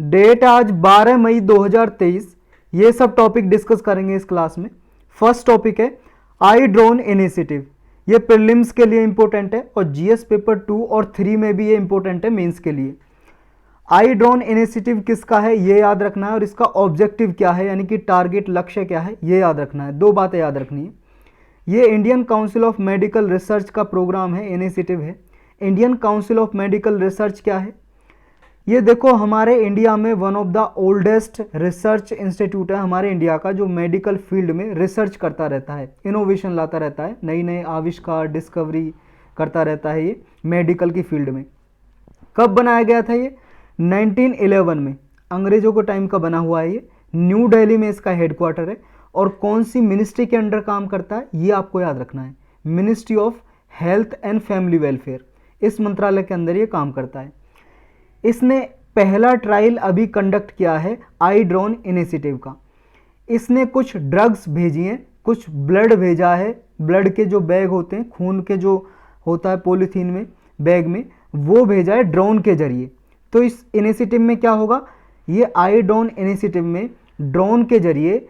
Date आज 12 मई 2023। ये सब टॉपिक डिस्कस करेंगे इस क्लास में। फर्स्ट टॉपिक है आई ड्रोन इनिशिएटिव। ये प्रीलिम्स के लिए इंपॉर्टेंट है और जीएस पेपर 2 और 3 में भी ये इंपॉर्टेंट है मेंस के लिए। आई ड्रोन इनिशिएटिव किसका है ये याद रखना है और इसका ऑब्जेक्टिव क्या है, यानी कि टारगेट लक्ष्य क्या है ये याद रखना है। दो बातें याद रखनी है। ये Indian council of medical research का प्रोग्राम है, इनिशिएटिव है। Indian council of medical research क्या है? ये देखो हमारे इंडिया में one of the oldest research institute है हमारे इंडिया का, जो मेडिकल फील्ड में रिसर्च करता रहता है, इनोवेशन लाता रहता है, नई नई आविष्कार डिस्कवरी करता रहता है ये मेडिकल की फील्ड में। कब बनाया गया था ये? 1911 में, अंग्रेजों के टाइम का बना हुआ है ये। न्यू दिल्ली में इसका हेडक्वार्टर है। और कौन सी मिनिस्ट्री के अंडर काम करता है ये आपको याद रखना है, ministry of health and family welfare. इस मंत्रालय के अंदर ये काम करता है। इसने पहला ट्रायल अभी कंडक्ट किया है आई ड्रोन इनिशिएटिव का। इसने कुछ ड्रग्स भेजी हैं, कुछ ब्लड भेजा है, ब्लड के जो बैग होते हैं, खून के जो होता है पॉलीथीन में बैग में, वो भेजा है ड्रोन के जरिए। तो इस इनिशिएटिव में क्या होगा, ये आई ड्रोन इनिशिएटिव में ड्रोन के जरिए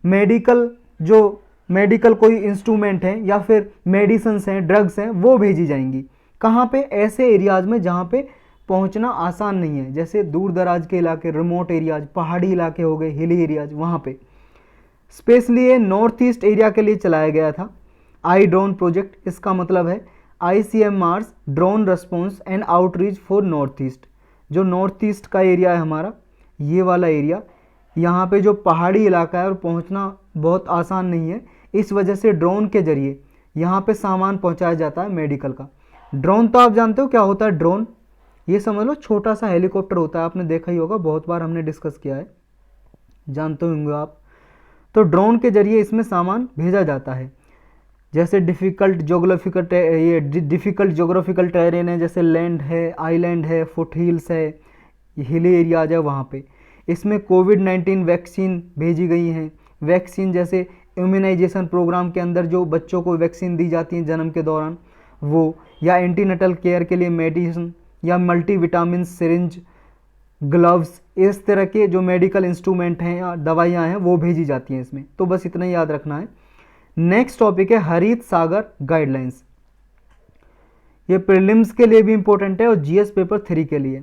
मेडिकल कोई इंस्ट्रूमेंट हैं या फिर मेडिसिन्स हैं, ड्रग्स हैं, वो भेजी जाएंगी। कहाँ पे? ऐसे एरियाज़ में जहाँ पे पहुंचना आसान नहीं है, जैसे दूर दराज के इलाके, रिमोट एरियाज, पहाड़ी इलाके हो गए, हिली एरियाज, वहाँ पे स्पेशली ये नॉर्थ ईस्ट एरिया के लिए चलाया गया था आई ड्रोन प्रोजेक्ट। इसका मतलब है ICMR's drone response and outreach for north east. जो नॉर्थ ईस्ट का एरिया है हमारा, ये वाला एरिया, यहाँ पे जो पहाड़ी इलाका है और पहुँचना बहुत आसान नहीं है, इस वजह से ड्रोन के जरिए यहाँ पे सामान पहुँचाया जाता है मेडिकल का। ड्रोन तो आप जानते हो क्या होता है ड्रोन? ये समझ लो छोटा सा हेलीकॉप्टर होता है, आपने देखा ही होगा, बहुत बार हमने डिस्कस किया है, जानते होंगे आप। तो ड्रोन के जरिए इसमें सामान भेजा जाता है। जैसे डिफ़िकल्ट जोग्राफिकल टेरेन है, जैसे लैंड है, आइलैंड है, फुट हिल्स है, हिली एरियाज है, वहाँ पे इसमें कोविड-19 वैक्सीन भेजी गई हैं। वैक्सीन जैसे इम्यूनाइजेशन प्रोग्राम के अंदर जो बच्चों को वैक्सीन दी जाती है जन्म के दौरान, वो, या एंटीनेटल केयर के लिए मेडिसिन, या मल्टीविटामिन सिरिंज, ग्लव्स, इस तरह के जो मेडिकल इंस्ट्रूमेंट हैं या दवाइयाँ हैं वो भेजी जाती हैं इसमें। तो बस इतना ही याद रखना है। नेक्स्ट टॉपिक है हरित सागर गाइडलाइंस। ये प्रीलिम्स के लिए भी इंपॉर्टेंट है और जीएस पेपर 3 के लिए।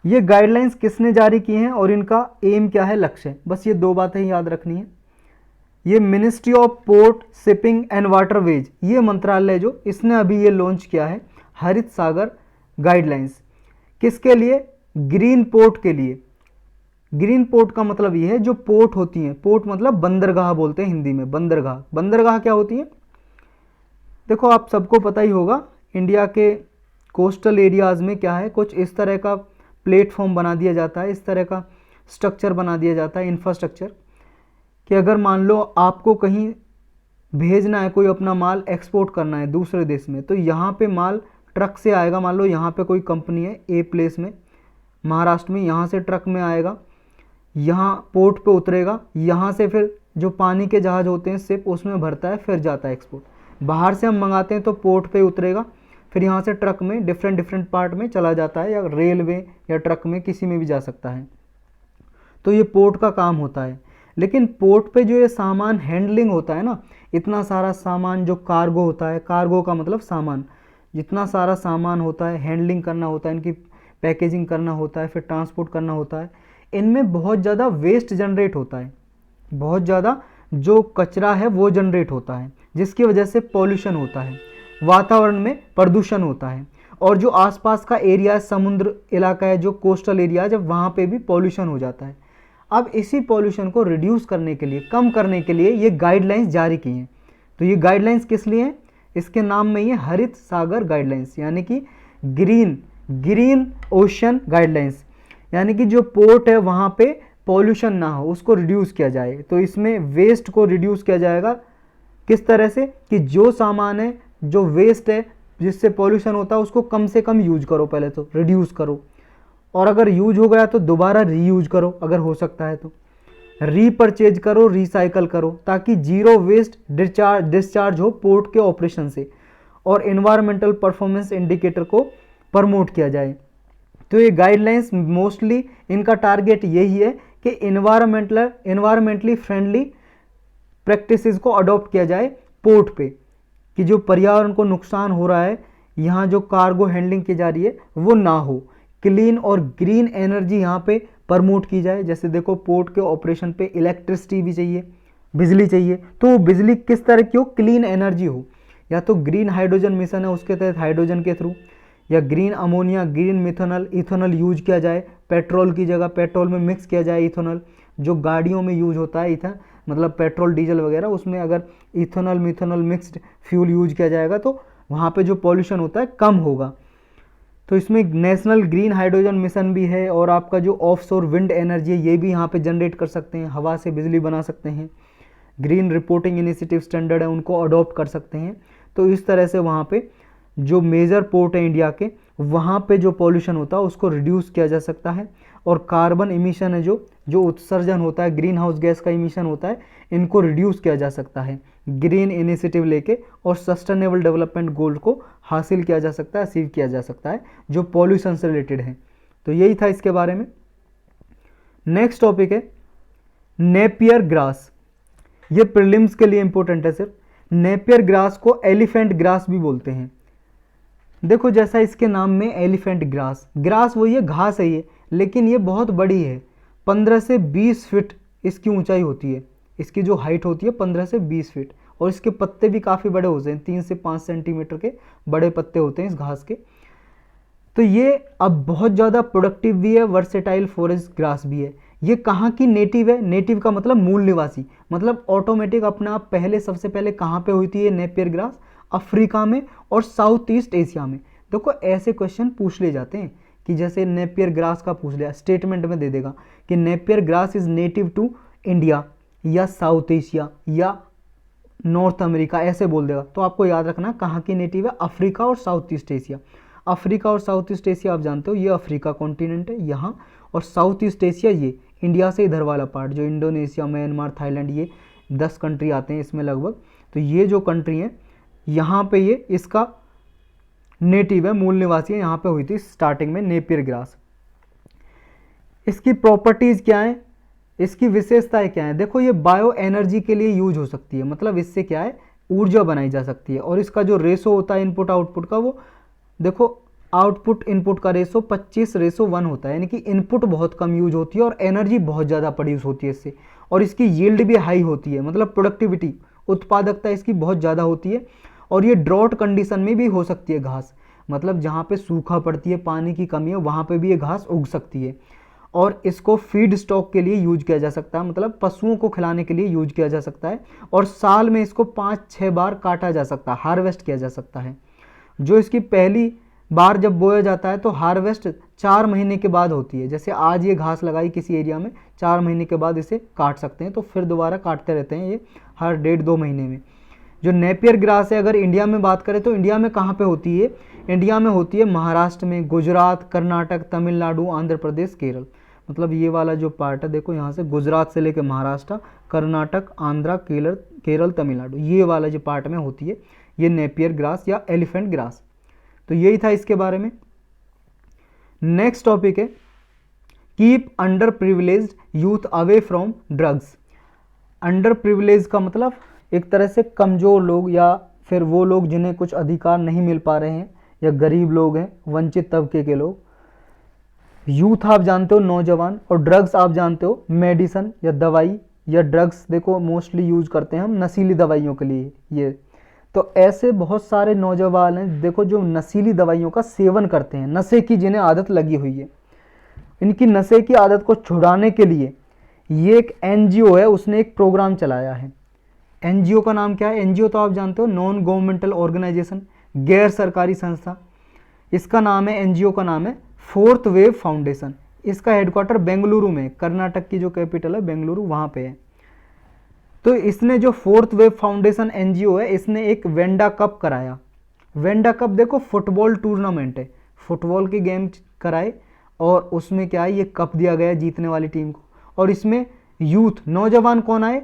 ये गाइडलाइंस किसने जारी की हैं और इनका एम क्या है, लक्ष्य? बस ये दो बातें ही याद रखनी है। ये ministry of port, shipping and waterways, ये मंत्रालय जो इसने अभी ये लॉन्च किया है हरित सागर गाइडलाइंस। किसके लिए? ग्रीन पोर्ट के लिए। ग्रीन पोर्ट का मतलब ये है जो पोर्ट होती हैं, पोर्ट मतलब बंदरगाह बोलते हैं हिंदी में, बंदरगाह। बंदरगाह क्या होती है? देखो आप सबको पता ही होगा, इंडिया के कोस्टल एरियाज़ में क्या है, कुछ इस तरह का प्लेटफॉर्म बना दिया जाता है, इस तरह का स्ट्रक्चर बना दिया जाता है, इंफ्रास्ट्रक्चर, कि अगर मान लो आपको कहीं भेजना है, कोई अपना माल एक्सपोर्ट करना है दूसरे देश में, तो यहाँ पे माल ट्रक से आएगा। मान लो यहाँ पे कोई कंपनी है ए प्लेस में, महाराष्ट्र में, यहाँ से ट्रक में आएगा, यहाँ पोर्ट पे उतरेगा, यहाँ से फिर जो पानी के जहाज़ होते हैं शिप, उसमें भरता है, फिर जाता है एक्सपोर्ट। बाहर से हम मंगाते हैं तो पोर्ट पे उतरेगा, फिर यहाँ से ट्रक में डिफरेंट पार्ट में चला जाता है, या रेलवे या ट्रक में, किसी में भी जा सकता है। तो ये पोर्ट का काम होता है। लेकिन पोर्ट पे जो ये सामान हैंडलिंग होता है ना, इतना सारा सामान जो कार्गो होता है, कार्गो का मतलब सामान, जितना सारा सामान होता है, हैंडलिंग करना होता है, इनकी पैकेजिंग करना होता है, फिर ट्रांसपोर्ट करना होता है, इनमें बहुत ज़्यादा वेस्ट जनरेट होता है, बहुत ज़्यादा जो कचरा है वो जनरेट होता है, जिसकी वजह से पॉल्यूशन होता है, वातावरण में प्रदूषण होता है। और जो आसपास का एरिया है, समुद्र इलाका है, जो कोस्टल एरिया है, जब वहाँ पे भी पॉल्यूशन हो जाता है। अब इसी पॉल्यूशन को रिड्यूस करने के लिए, कम करने के लिए ये गाइडलाइंस जारी की हैं। तो ये गाइडलाइंस किस लिए हैं? इसके नाम में ये हरित सागर गाइडलाइंस, यानी कि ग्रीन ओशन गाइडलाइंस, यानी कि जो पोर्ट है वहाँ पे पॉल्यूशन ना हो, उसको रिड्यूस किया जाए। तो इसमें वेस्ट को रिड्यूस किया जाएगा। किस तरह से? कि जो सामान है, जो वेस्ट है, जिससे पॉल्यूशन होता है, उसको कम से कम यूज करो, पहले तो रिड्यूस करो, और अगर यूज हो गया तो दोबारा रीयूज करो, अगर हो सकता है तो रीपरचेज करो, रिसाइकल करो, ताकि जीरो वेस्ट डिस्चार्ज हो पोर्ट के ऑपरेशन से, और एनवायरमेंटल परफॉर्मेंस इंडिकेटर को प्रमोट किया जाए। तो ये गाइडलाइंस मोस्टली इनका टारगेट यही है कि इन्वायरमेंटली फ्रेंडली प्रैक्टिसेस को अडॉप्ट किया जाए पोर्ट पे, कि जो पर्यावरण को नुकसान हो रहा है, यहाँ जो कार्गो हैंडलिंग की जा रही है वो ना हो। क्लीन और ग्रीन एनर्जी यहाँ पे प्रमोट की जाए। जैसे देखो पोर्ट के ऑपरेशन पे इलेक्ट्रिसिटी भी चाहिए, बिजली चाहिए, तो वो बिजली किस तरह की हो, क्लीन एनर्जी हो। या तो ग्रीन हाइड्रोजन मिशन है उसके तहत हाइड्रोजन के थ्रू, या green ammonia, green methanol, ethanol use किया जाए, पेट्रोल की जगह पेट्रोल में मिक्स किया जाए इथेनॉल। जो गाड़ियों में यूज होता है इथेन, मतलब पेट्रोल डीजल वगैरह, उसमें अगर ethanol methanol mixed fuel use किया जाएगा तो वहाँ पे जो पॉल्यूशन होता है कम होगा। तो इसमें नेशनल ग्रीन हाइड्रोजन मिशन भी है, और आपका जो ऑफशोर विंड एनर्जी है ये भी यहाँ पे जनरेट कर सकते हैं, हवा से बिजली बना सकते हैं। ग्रीन रिपोर्टिंग इनिशिएटिव स्टैंडर्ड है उनको अडॉप्ट कर सकते हैं। तो इस तरह से वहाँ पे जो मेजर पोर्ट है इंडिया के, वहाँ पे जो पॉल्यूशन होता है उसको रिड्यूस किया जा सकता है। और कार्बन इमिशन है, जो उत्सर्जन होता है, ग्रीन हाउस गैस का इमिशन होता है, इनको रिड्यूस किया जा सकता है ग्रीन इनिशिएटिव लेके, और सस्टेनेबल डेवलपमेंट गोल को हासिल किया जा सकता है, अचीव किया जा सकता है जो पॉल्यूशन से रिलेटेड है। तो यही था इसके बारे में। नेक्स्ट टॉपिक है नेपियर ग्रास। ये प्रीलिम्स के लिए इंपॉर्टेंट है सिर्फ। नेपियर ग्रास को एलिफेंट ग्रास भी बोलते हैं। देखो जैसा इसके नाम में एलिफेंट ग्रास, ग्रास वही है, घास है ये, लेकिन ये बहुत बड़ी है। 15 से 20 फीट इसकी ऊंचाई होती है, इसकी जो हाइट होती है 15 से 20 फीट, और इसके पत्ते भी काफ़ी बड़े होते हैं, 3 से 5 सेंटीमीटर के बड़े पत्ते होते हैं इस घास के। तो ये अब बहुत ज़्यादा प्रोडक्टिव भी है, वर्सेटाइल फॉरेस्ट ग्रास भी है। ये कहाँ की नेटिव है? नेटिव का मतलब मूल निवासी, मतलब ऑटोमेटिक अपना आप पहले सबसे पहले कहाँ पे हुई थी ये नेपियर ग्रास? अफ्रीका में और साउथ ईस्ट एशिया में। देखो ऐसे क्वेश्चन पूछ ले जाते हैं कि जैसे नेपियर ग्रास का पूछ लिया, स्टेटमेंट में दे देगा कि Napier grass is native to India या साउथ एशिया या नॉर्थ अमेरिका, ऐसे बोल देगा। तो आपको याद रखना कहाँ की नेटिव है, अफ्रीका और साउथ ईस्ट एशिया। अफ्रीका और साउथ ईस्ट एशिया आप जानते हो, ये अफ्रीका कॉन्टिनेंट है यहाँ, और साउथ ईस्ट एशिया ये इंडिया से इधर वाला पार्ट, जो इंडोनेशिया, म्यांमार, थाईलैंड, ये 10 कंट्री आते हैं इसमें लगभग। तो ये जो कंट्री है यहाँ पे ये इसका नेटिव है, मूल निवासी है, यहाँ पे हुई थी स्टार्टिंग में नेपियर ग्रास। इसकी प्रॉपर्टीज़ क्या है, इसकी विशेषताएं क्या है? देखो ये बायो एनर्जी के लिए यूज हो सकती है, मतलब इससे क्या है, ऊर्जा बनाई जा सकती है। और इसका जो रेशो होता है इनपुट आउटपुट का, वो देखो आउटपुट इनपुट का रेशो 25:1 होता है, यानी कि इनपुट बहुत कम यूज होती है और एनर्जी बहुत ज़्यादा प्रोड्यूस होती है इससे। और इसकी यील्ड भी हाई होती है, मतलब प्रोडक्टिविटी, उत्पादकता इसकी बहुत ज़्यादा होती है। और ये ड्रॉट कंडीशन में भी हो सकती है घास, मतलब जहाँ पे सूखा पड़ती है, पानी की कमी है, वहाँ पे भी ये घास उग सकती है। और इसको फीड स्टॉक के लिए यूज किया जा सकता है, मतलब पशुओं को खिलाने के लिए यूज किया जा सकता है। और साल में इसको 5-6 बार काटा जा सकता है, हार्वेस्ट किया जा सकता है। जो इसकी पहली बार जब बोया जाता है तो हार्वेस्ट 4 महीने के बाद होती है। जैसे आज ये घास लगाई किसी एरिया में, 4 महीने के बाद इसे काट सकते हैं, तो फिर दोबारा काटते रहते हैं ये हर 1.5-2 महीने में। जो नेपियर ग्रास है, अगर इंडिया में बात करें तो इंडिया में कहाँ पे होती है? इंडिया में होती है महाराष्ट्र में, गुजरात, कर्नाटक, तमिलनाडु, आंध्र प्रदेश, केरल। मतलब ये वाला जो पार्ट है देखो, यहाँ से गुजरात से लेकर महाराष्ट्र, कर्नाटक, आंध्रा, केरल, तमिलनाडु, ये वाला जो पार्ट में होती है ये नेपियर ग्रास या एलिफेंट ग्रास। तो यही था इसके बारे में। नेक्स्ट टॉपिक है keep under privileged youth away from drugs. Under privilege का मतलब एक तरह से कमज़ोर लोग या फिर वो लोग जिन्हें कुछ अधिकार नहीं मिल पा रहे हैं, या गरीब लोग हैं, वंचित तबके के लोग। यूथ आप जानते हो नौजवान, और ड्रग्स आप जानते हो मेडिसन या दवाई, या ड्रग्स देखो मोस्टली यूज करते हैं हम नशीली दवाइयों के लिए ये। तो ऐसे बहुत सारे नौजवान हैं देखो जो नशीली दवाइयों का सेवन करते हैं, नशे की जिन्हें आदत लगी हुई है। इनकी नशे की आदत को छुड़ाने के लिए ये एक एनजीओ है, उसने एक प्रोग्राम चलाया है। एनजीओ का नाम क्या है? एनजीओ तो आप जानते हो नॉन गवर्नमेंटल ऑर्गेनाइजेशन, गैर सरकारी संस्था। इसका नाम है, एनजीओ का नाम है फोर्थ वेव फाउंडेशन। इसका हेडक्वार्टर बेंगलुरु में, कर्नाटक की जो कैपिटल है बेंगलुरु, वहाँ पे है। तो इसने जो फोर्थ वेव फाउंडेशन एनजीओ है, इसने एक वेंडा कप कराया। वेंडा कप देखो फुटबॉल टूर्नामेंट है, फुटबॉल के गेम कराए, और उसमें क्या है, ये कप दिया गया जीतने वाली टीम को। और इसमें यूथ, नौजवान कौन आए?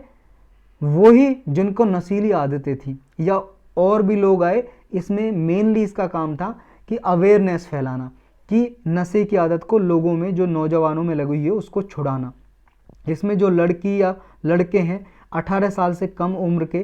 वही जिनको नशीली आदतें थी, या और भी लोग आए। इसमें मेनली इसका काम था कि अवेयरनेस फैलाना, कि नशे की आदत को लोगों में, जो नौजवानों में लगी हुई है, उसको छुड़ाना। इसमें जो लड़की या लड़के हैं 18 साल से कम उम्र के,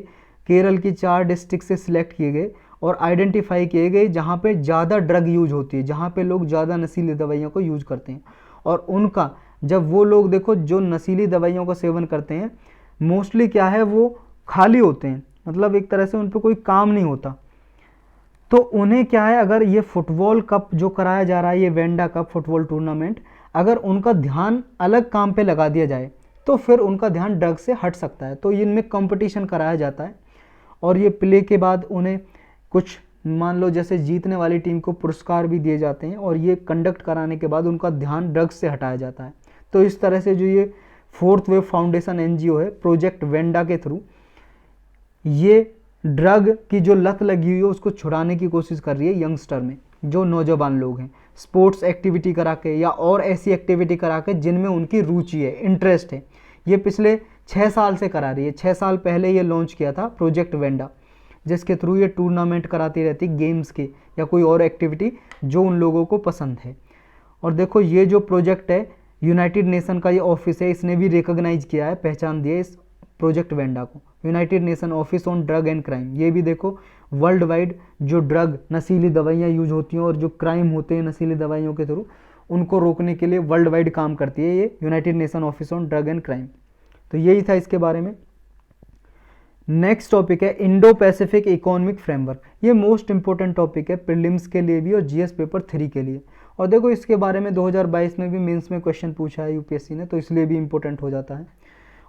केरल की 4 डिस्ट्रिक्ट से सिलेक्ट किए गए और आइडेंटिफाई किए गए जहाँ पे ज़्यादा ड्रग यूज होती है, जहाँ पे लोग ज़्यादा नशीली दवाइयों को यूज करते हैं। और उनका, जब वो लोग देखो जो नशीली दवाइयों का सेवन करते हैं, मोस्टली क्या है, वो खाली होते हैं, मतलब एक तरह से उन पर कोई काम नहीं होता। तो उन्हें क्या है, अगर ये फुटबॉल कप जो कराया जा रहा है, ये वेंडा कप फुटबॉल टूर्नामेंट, अगर उनका ध्यान अलग काम पे लगा दिया जाए तो फिर उनका ध्यान ड्रग से हट सकता है। तो इनमें कंपटीशन कराया जाता है और ये प्ले के बाद उन्हें कुछ, मान लो जैसे जीतने वाली टीम को पुरस्कार भी दिए जाते हैं और ये कंडक्ट कराने के बाद उनका ध्यान ड्रग्स से हटाया जाता है। तो इस तरह से जो ये फोर्थ वेव फाउंडेशन एनजीओ है, प्रोजेक्ट वेंडा के थ्रू ये ड्रग की जो लत लगी हुई है उसको छुड़ाने की कोशिश कर रही है यंगस्टर में, जो नौजवान लोग हैं, स्पोर्ट्स एक्टिविटी करा के या और ऐसी एक्टिविटी करा के जिनमें उनकी रुचि है, इंटरेस्ट है। ये पिछले 6 साल से करा रही है। 6 साल पहले ये लॉन्च किया था प्रोजेक्ट वेंडा, जिसके थ्रू ये टूर्नामेंट कराती रहती, गेम्स के या कोई और एक्टिविटी जो उन लोगों को पसंद है। और देखो ये जो प्रोजेक्ट है, यूनाइटेड नेशन का ये ऑफिस है, इसने भी रिकॉग्नाइज किया है, पहचान दिया इस प्रोजेक्ट वेंडा को, United nation office on drug and crime. ये भी देखो वर्ल्ड वाइड जो ड्रग, नशीली दवाइयाँ यूज होती हैं और जो क्राइम होते हैं नशीली दवाइयों के थ्रू, उनको रोकने के लिए वर्ल्ड वाइड काम करती है ये United nation office on drug and crime. तो यही था इसके बारे में। नेक्स्ट टॉपिक है इंडो पैसिफिक इकोनॉमिक फ्रेमवर्क। ये मोस्ट इंपॉर्टेंट टॉपिक है प्रीलिम्स के लिए भी और जीएस पेपर 3 के लिए। और देखो इसके बारे में 2022 में भी मेंस में क्वेश्चन पूछा है यूपीएससी ने, तो इसलिए भी इंपॉर्टेंट हो जाता है।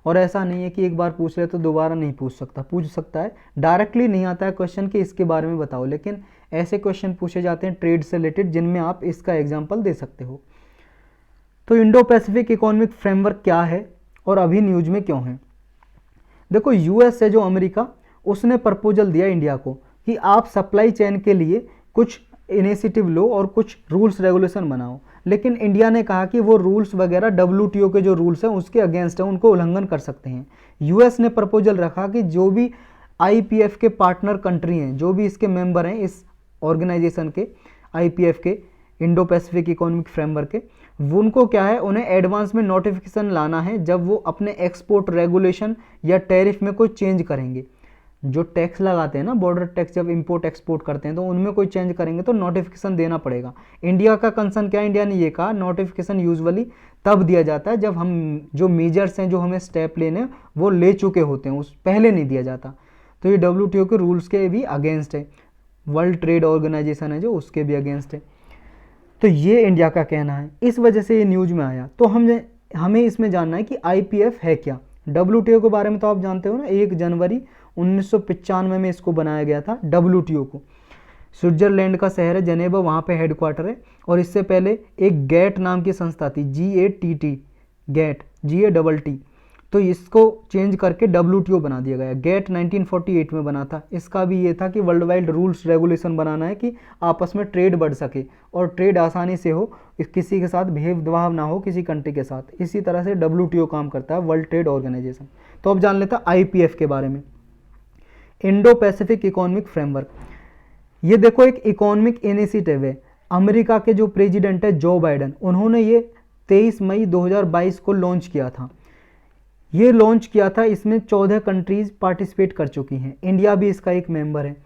और ऐसा नहीं है कि एक बार पूछ ले तो दोबारा नहीं पूछ सकता है। डायरेक्टली नहीं आता है क्वेश्चन कि इसके बारे में बताओ, लेकिन ऐसे क्वेश्चन पूछे जाते हैं ट्रेड से रिलेटेड जिनमें आप इसका एग्जाम्पल दे सकते हो। तो इंडो पैसिफिक इकोनॉमिक फ्रेमवर्क क्या है और अभी न्यूज में क्यों है? देखो यूएस से जो अमेरिका, उसने प्रपोजल दिया इंडिया को कि आप सप्लाई चेन के लिए कुछ इनिशिएटिव लो और कुछ रूल्स रेगुलेशन बनाओ, लेकिन इंडिया ने कहा कि वो रूल्स वगैरह डब्ल्यूटीओ के जो रूल्स हैं उसके अगेंस्ट है, उनको उल्लंघन कर सकते हैं। यूएस ने प्रपोजल रखा कि जो भी आईपीएफ के पार्टनर कंट्री हैं, जो भी इसके मेंबर हैं इस ऑर्गेनाइजेशन के, आईपीएफ के, इंडो पैसिफिक इकोनॉमिक फ्रेमवर्क के, उनको क्या है, उन्हें एडवांस में नोटिफिकेशन लाना है जब वो अपने एक्सपोर्ट रेगुलेशन या टैरिफ में कोई चेंज करेंगे। जो टैक्स लगाते हैं ना, बॉर्डर टैक्स, जब इंपोर्ट एक्सपोर्ट करते हैं तो उनमें कोई चेंज करेंगे तो नोटिफिकेशन देना पड़ेगा। इंडिया का कंसर्न क्या है, इंडिया ने ये कहा नोटिफिकेशन यूजुअली तब दिया जाता है जब हम जो मेजर्स हैं, जो हमें स्टेप लेने वो ले चुके होते हैं, उस पहले नहीं दिया जाता। तो ये डब्ल्यूटीओ के रूल्स के भी अगेंस्ट है, वर्ल्ड ट्रेड ऑर्गेनाइजेशन है जो, उसके भी अगेंस्ट है। तो ये इंडिया का कहना है, इस वजह से ये न्यूज में आया। तो हमें इसमें जानना है कि आईपीएफ है क्या। डब्ल्यूटीओ के बारे में तो आप जानते हो ना, 1 जनवरी 1995 में इसको बनाया गया था डब्ल्यूटीओ को। स्विट्जरलैंड का शहर है जनेवा, वहाँ पे हेडक्वार्टर है। और इससे पहले एक गैट नाम की संस्था थी, GATT, गैट, GATT। तो इसको चेंज करके डब्ल्यूटीओ बना दिया गया। गैट 1948 में बना था। इसका भी ये था कि वर्ल्ड वाइड रूल्स रेगुलेशन बनाना है कि आपस में ट्रेड बढ़ सके और ट्रेड आसानी से हो, किसी के साथ भेदभाव ना हो किसी कंट्री के साथ। इसी तरह से डब्ल्यूटीओ काम करता है, वर्ल्ड ट्रेड ऑर्गेनाइजेशन। तो अब जान लेता आईपीएफ के बारे में, इंडो पैसिफिक इकोनॉमिक फ्रेमवर्क। ये देखो एक इकोनॉमिक इनिशिएटिव है। अमेरिका के जो प्रेसिडेंट है जो बाइडन, उन्होंने ये 23 मई 2022 को लॉन्च किया था। ये लॉन्च किया था, इसमें 14 कंट्रीज पार्टिसिपेट कर चुकी हैं, इंडिया भी इसका एक मेंबर है।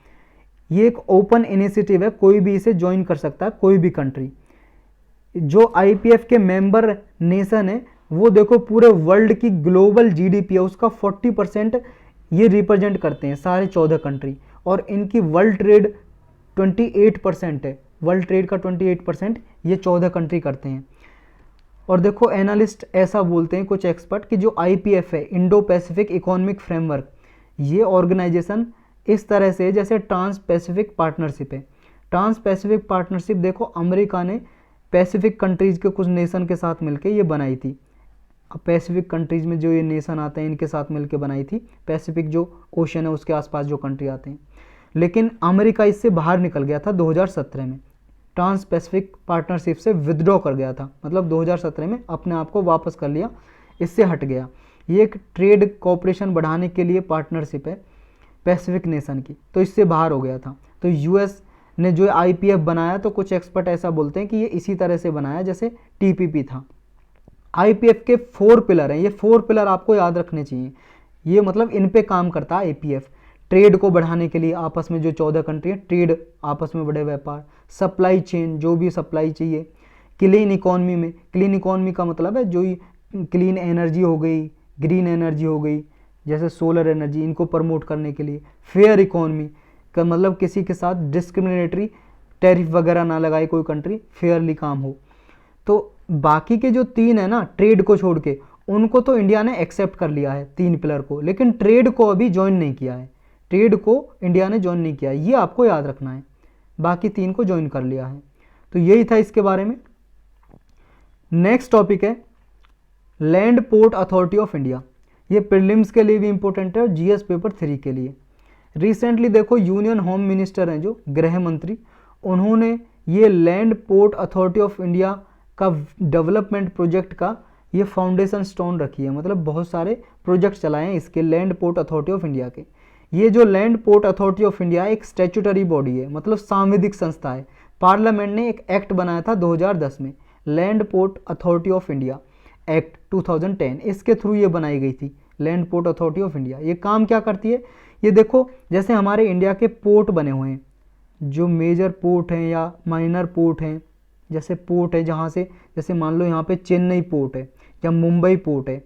ये एक ओपन इनिशिएटिव है, कोई भी इसे ज्वाइन कर सकता है, कोई भी कंट्री। जो आईपीएफ के मेंबर नेशन है वो देखो पूरे वर्ल्ड की ग्लोबल जीडीपी है उसका 40% ये रिप्रेजेंट करते हैं, सारे 14 कंट्री। और इनकी वर्ल्ड ट्रेड 28% है, वर्ल्ड ट्रेड का 28% ये 14 कंट्री करते हैं। और देखो एनालिस्ट ऐसा बोलते हैं कुछ एक्सपर्ट कि जो आईपीएफ है, इंडो पैसिफिक इकोनॉमिक फ्रेमवर्क, ये ऑर्गेनाइजेशन इस तरह से जैसे ट्रांस पैसिफिक पार्टनरशिप है। ट्रांस पैसिफिक पार्टनरशिप देखो अमेरिका ने पैसिफिक कंट्रीज़ के कुछ नेशन के साथ मिलकर ये बनाई थी। अब पैसिफिक कंट्रीज़ में जो ये नेशन आते हैं इनके साथ मिलकर बनाई थी, पैसिफिक जो ओशन है उसके आसपास जो कंट्री आते हैं। लेकिन अमेरिका इससे बाहर निकल गया था 2017 में, ट्रांस पैसिफिक पार्टनरशिप से विदड्रॉ कर गया था, मतलब 2017 में अपने आप को वापस कर लिया, इससे हट गया। ये एक ट्रेड कोऑपरेशन बढ़ाने के लिए पार्टनरशिप है पैसिफिक नेशन की, तो इससे बाहर हो गया था। तो यूएस ने जो IPF बनाया, तो कुछ एक्सपर्ट ऐसा बोलते हैं कि ये इसी तरह से बनाया जैसे TPP था। IPF के 4 पिलर हैं, ये 4 पिलर आपको याद रखने चाहिए। ये मतलब इन पे काम करता है IPF। ट्रेड को बढ़ाने के लिए आपस में जो 14 कंट्री हैं, ट्रेड आपस में बढ़े, व्यापार, सप्लाई चेन, जो भी सप्लाई चाहिए, क्लीन इकॉनमी में, क्लीन इकॉनमी का मतलब है जो क्लीन एनर्जी हो गई, ग्रीन एनर्जी हो गई, जैसे सोलर एनर्जी, इनको प्रमोट करने के लिए। फेयर इकॉनमी का मतलब किसी के साथ डिस्क्रिमिनेटरी टैरिफ वगैरह ना लगाए कोई कंट्री, फेयरली काम हो। तो बाकी के जो 3 है ना, ट्रेड को छोड़ के, उनको तो इंडिया ने एक्सेप्ट कर लिया है 3 पिलर को, लेकिन ट्रेड को अभी ज्वाइन नहीं किया है। ट्रेड को इंडिया ने ज्वाइन नहीं किया है, ये आपको याद रखना है। बाकी 3 को ज्वाइन कर लिया है। तो यही था इसके बारे में। नेक्स्ट टॉपिक है land port authority of India. ये प्रीलिम्स के लिए भी इंपॉर्टेंट है और GS पेपर 3 के लिए। रिसेंटली देखो, यूनियन होम मिनिस्टर हैं जो गृह मंत्री, उन्होंने ये land port authority of India का डेवलपमेंट प्रोजेक्ट का ये फाउंडेशन स्टोन रखी है। मतलब बहुत सारे प्रोजेक्ट चलाए हैं इसके, land port authority of India के। ये जो land port authority of India एक स्टैट्यूटरी बॉडी है, मतलब सांविधिक संस्था है। पार्लियामेंट ने एक एक्ट बनाया था 2010 में, land port authority of India act 2010, इसके थ्रू ये बनाई गई थी land port authority of India. ये काम क्या करती है, ये देखो, जैसे हमारे इंडिया के पोर्ट बने हुए हैं, जो मेजर पोर्ट हैं या माइनर पोर्ट हैं, जैसे पोर्ट है जहाँ से, जैसे मान लो यहाँ पे चेन्नई पोर्ट है या मुंबई पोर्ट है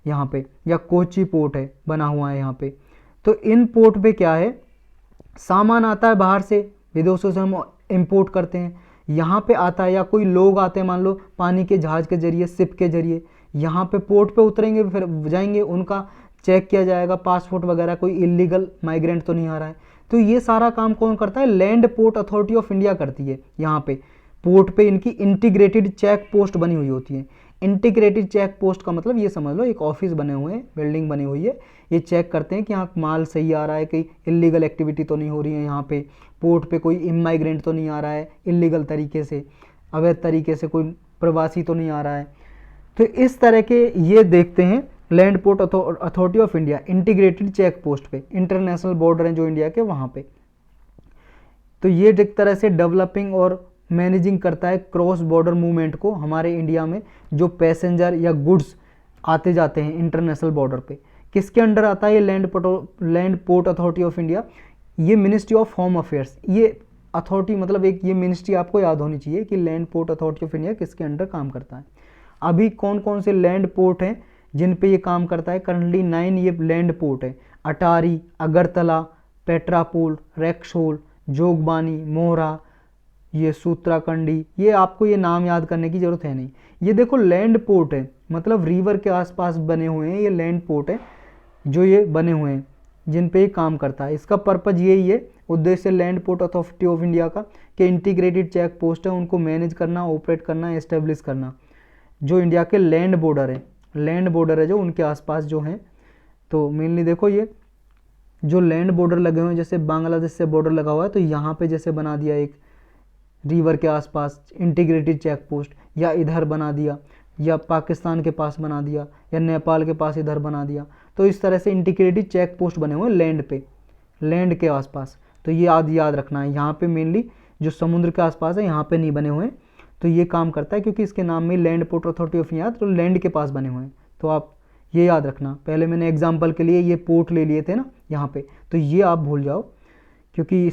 यहाँ पे, या कोची पोर्ट है बना हुआ है यहाँ पे। तो इन पोर्ट पे क्या है, सामान आता है बाहर से, विदेशों से हम इंपोर्ट करते हैं, यहाँ पे आता है, या कोई लोग आते हैं मान लो पानी के जहाज़ के जरिए, शिप के जरिए, यहाँ पे पोर्ट पे उतरेंगे, फिर जाएंगे, उनका चेक किया जाएगा पासपोर्ट वगैरह, कोई इलीगल माइग्रेंट तो नहीं आ रहा है। तो ये सारा काम कौन करता है, land port authority of India करती है। यहाँ पे पोर्ट पे इनकी इंटीग्रेटेड चेक पोस्ट बनी हुई होती है। इंटीग्रेटेड चेक पोस्ट का मतलब ये समझ लो, एक ऑफिस बने हुए हैं, बिल्डिंग बनी हुई है, ये चेक करते हैं कि यहाँ माल सही आ रहा है, कहीं इलीगल एक्टिविटी तो नहीं हो रही है, यहाँ पे पोर्ट पे कोई इमाइग्रेंट तो नहीं आ रहा है इलीगल तरीके से, अवैध तरीके से कोई प्रवासी तो नहीं आ रहा है। तो इस तरह के ये देखते हैं land port authority of India integrated check post पे, इंटरनेशनल बॉर्डर हैं जो इंडिया के वहाँ पे। तो ये एक तरह से डेवलपिंग और मैनेजिंग करता है क्रॉस बॉर्डर मूवमेंट को हमारे इंडिया में, जो पैसेंजर या गुड्स आते जाते हैं इंटरनेशनल बॉर्डर पे। किसके अंडर आता है ये land port authority of India, ये मिनिस्ट्री ऑफ होम अफेयर्स। ये अथॉरिटी मतलब एक ये मिनिस्ट्री आपको याद होनी चाहिए कि land port authority of India किसके अंडर काम करता है। अभी कौन कौन से लैंड पोर्ट हैं जिन पे ये काम करता है, करंटली 9 ये लैंड पोर्ट है, अटारी, अगरतला, पेट्रापोल, रेक्सोल, जोगबानी, मोहरा, ये सूत्राकंडी। ये आपको ये नाम याद करने की ज़रूरत है नहीं। ये देखो लैंड पोर्ट है, मतलब रिवर के आसपास बने हुए हैं, ये लैंड पोर्ट है जो ये बने हुए हैं जिन पे ये काम करता है। इसका पर्पज़ यही है, उद्देश्य land port authority of India का, कि इंटीग्रेटेड चेक पोस्ट है उनको मैनेज करना, ऑपरेट करना, एस्टेब्लिश करना, जो इंडिया के लैंड बॉर्डर है जो उनके आसपास जो हैं। तो मेनली देखो ये जो लैंड बॉर्डर लगे हुए हैं, जैसे बांग्लादेश से बॉर्डर लगा हुआ है, तो यहाँ पे जैसे बना दिया एक रिवर के आसपास इंटीग्रेटेड चेक पोस्ट, या इधर बना दिया, या पाकिस्तान के पास बना दिया, या नेपाल के पास इधर बना दिया। तो इस तरह से इंटीग्रेटेड चेक पोस्ट बने हुए हैं लैंड पे, लैंड के आसपास। तो ये याद रखना है, यहाँ पे मेनली जो समुद्र के आसपास है यहाँ पे नहीं बने हुए हैं। तो ये काम करता है क्योंकि इसके नाम में land port authority of India, तो लैंड के पास बने हुए हैं। तो आप ये याद रखना। पहले मैंने एग्जाम्पल के लिए ये पोर्ट ले लिए थे ना यहाँ पे, तो ये आप भूल जाओ, क्योंकि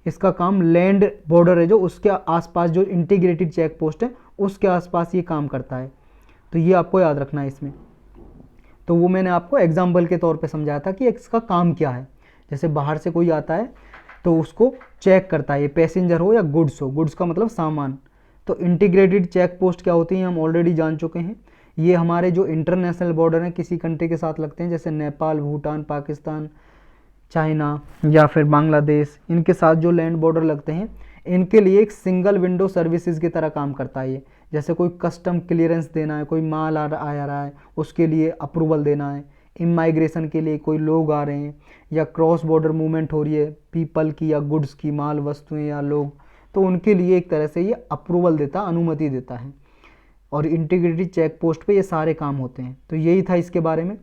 इसका काम लैंड बॉर्डर है जो उसके आसपास जो इंटीग्रेटेड चेक पोस्ट है उसके आसपास ये काम करता है। तो ये आपको याद रखना है इसमें। तो वो मैंने आपको एग्जाम्पल के तौर पे समझाया था कि इसका काम क्या है। जैसे बाहर से कोई आता है तो उसको चेक करता है, ये पैसेंजर हो या गुड्स हो, गुड्स का मतलब सामान। तो इंटीग्रेटेड चेक पोस्ट क्या होती हैं हम ऑलरेडी जान चुके हैं। ये हमारे जो इंटरनेशनल बॉर्डर हैं किसी कंट्री के साथ लगते हैं, जैसे नेपाल, भूटान, पाकिस्तान, चाइना या फिर बांग्लादेश, इनके साथ जो लैंड बॉर्डर लगते हैं, इनके लिए एक सिंगल विंडो सर्विसेज की तरह काम करता है ये। जैसे कोई कस्टम क्लियरेंस देना है, कोई माल आ रहा है उसके लिए अप्रूवल देना है, इमाइग्रेशन के लिए कोई लोग आ रहे हैं, या क्रॉस बॉर्डर मूवमेंट हो रही है पीपल की या गुड्स की, माल वस्तुएं या लोग, तो उनके लिए एक तरह से ये अप्रूवल देता, अनुमति देता है। और इंटीग्रेटेड चेक पोस्ट पे ये सारे काम होते हैं। तो यही था इसके बारे में।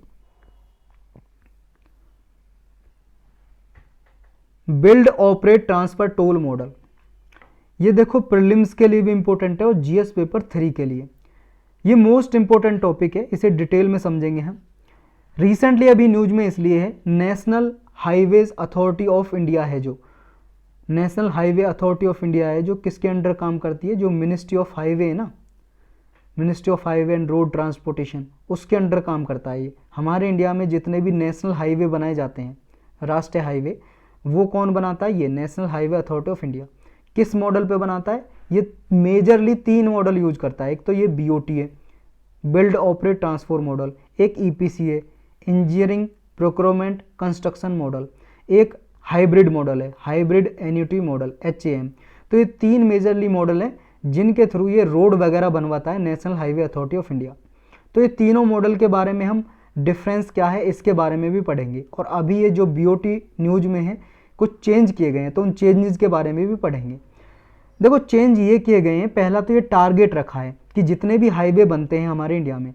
Build operate transfer toll model, ये देखो प्रीलिम्स के लिए भी इंपॉर्टेंट है और जीएस पेपर 3 के लिए ये मोस्ट इंपॉर्टेंट टॉपिक है, इसे डिटेल में समझेंगे हम। रिसेंटली अभी न्यूज में इसलिए है, national highways authority of India है, जो national highway authority of India है, जो किसके अंडर काम करती है, जो मिनिस्ट्री ऑफ हाईवे है ना, ministry of highway and road transportation, उसके अंडर काम करता है ये। हमारे इंडिया में जितने भी नेशनल हाईवे बनाए जाते हैं, राष्ट्रीय हाईवे, वो कौन बनाता है, ये national highway authority of India. किस मॉडल पे बनाता है, ये मेजरली 3 मॉडल यूज करता है। एक तो ये बीओटी है, बिल्ड ऑपरेट ट्रांसफर मॉडल, एक ईपीसी है, इंजीनियरिंग प्रोक्योरमेंट कंस्ट्रक्शन मॉडल, एक हाइब्रिड मॉडल है, हाइब्रिड एन्युटी मॉडल, HAM। तो ये 3 मेजरली मॉडल हैं जिनके थ्रू ये रोड वगैरह बनवाता है national highway authority of India. तो ये तीनों मॉडल के बारे में हम डिफरेंस क्या है इसके बारे में भी पढ़ेंगे, और अभी ये जो बीओटी न्यूज में है कुछ चेंज किए गए हैं, तो उन चेंजेस के बारे में भी पढ़ेंगे। देखो चेंज ये किए गए हैं, पहला तो ये टारगेट रखा है कि जितने भी हाईवे बनते हैं हमारे इंडिया में,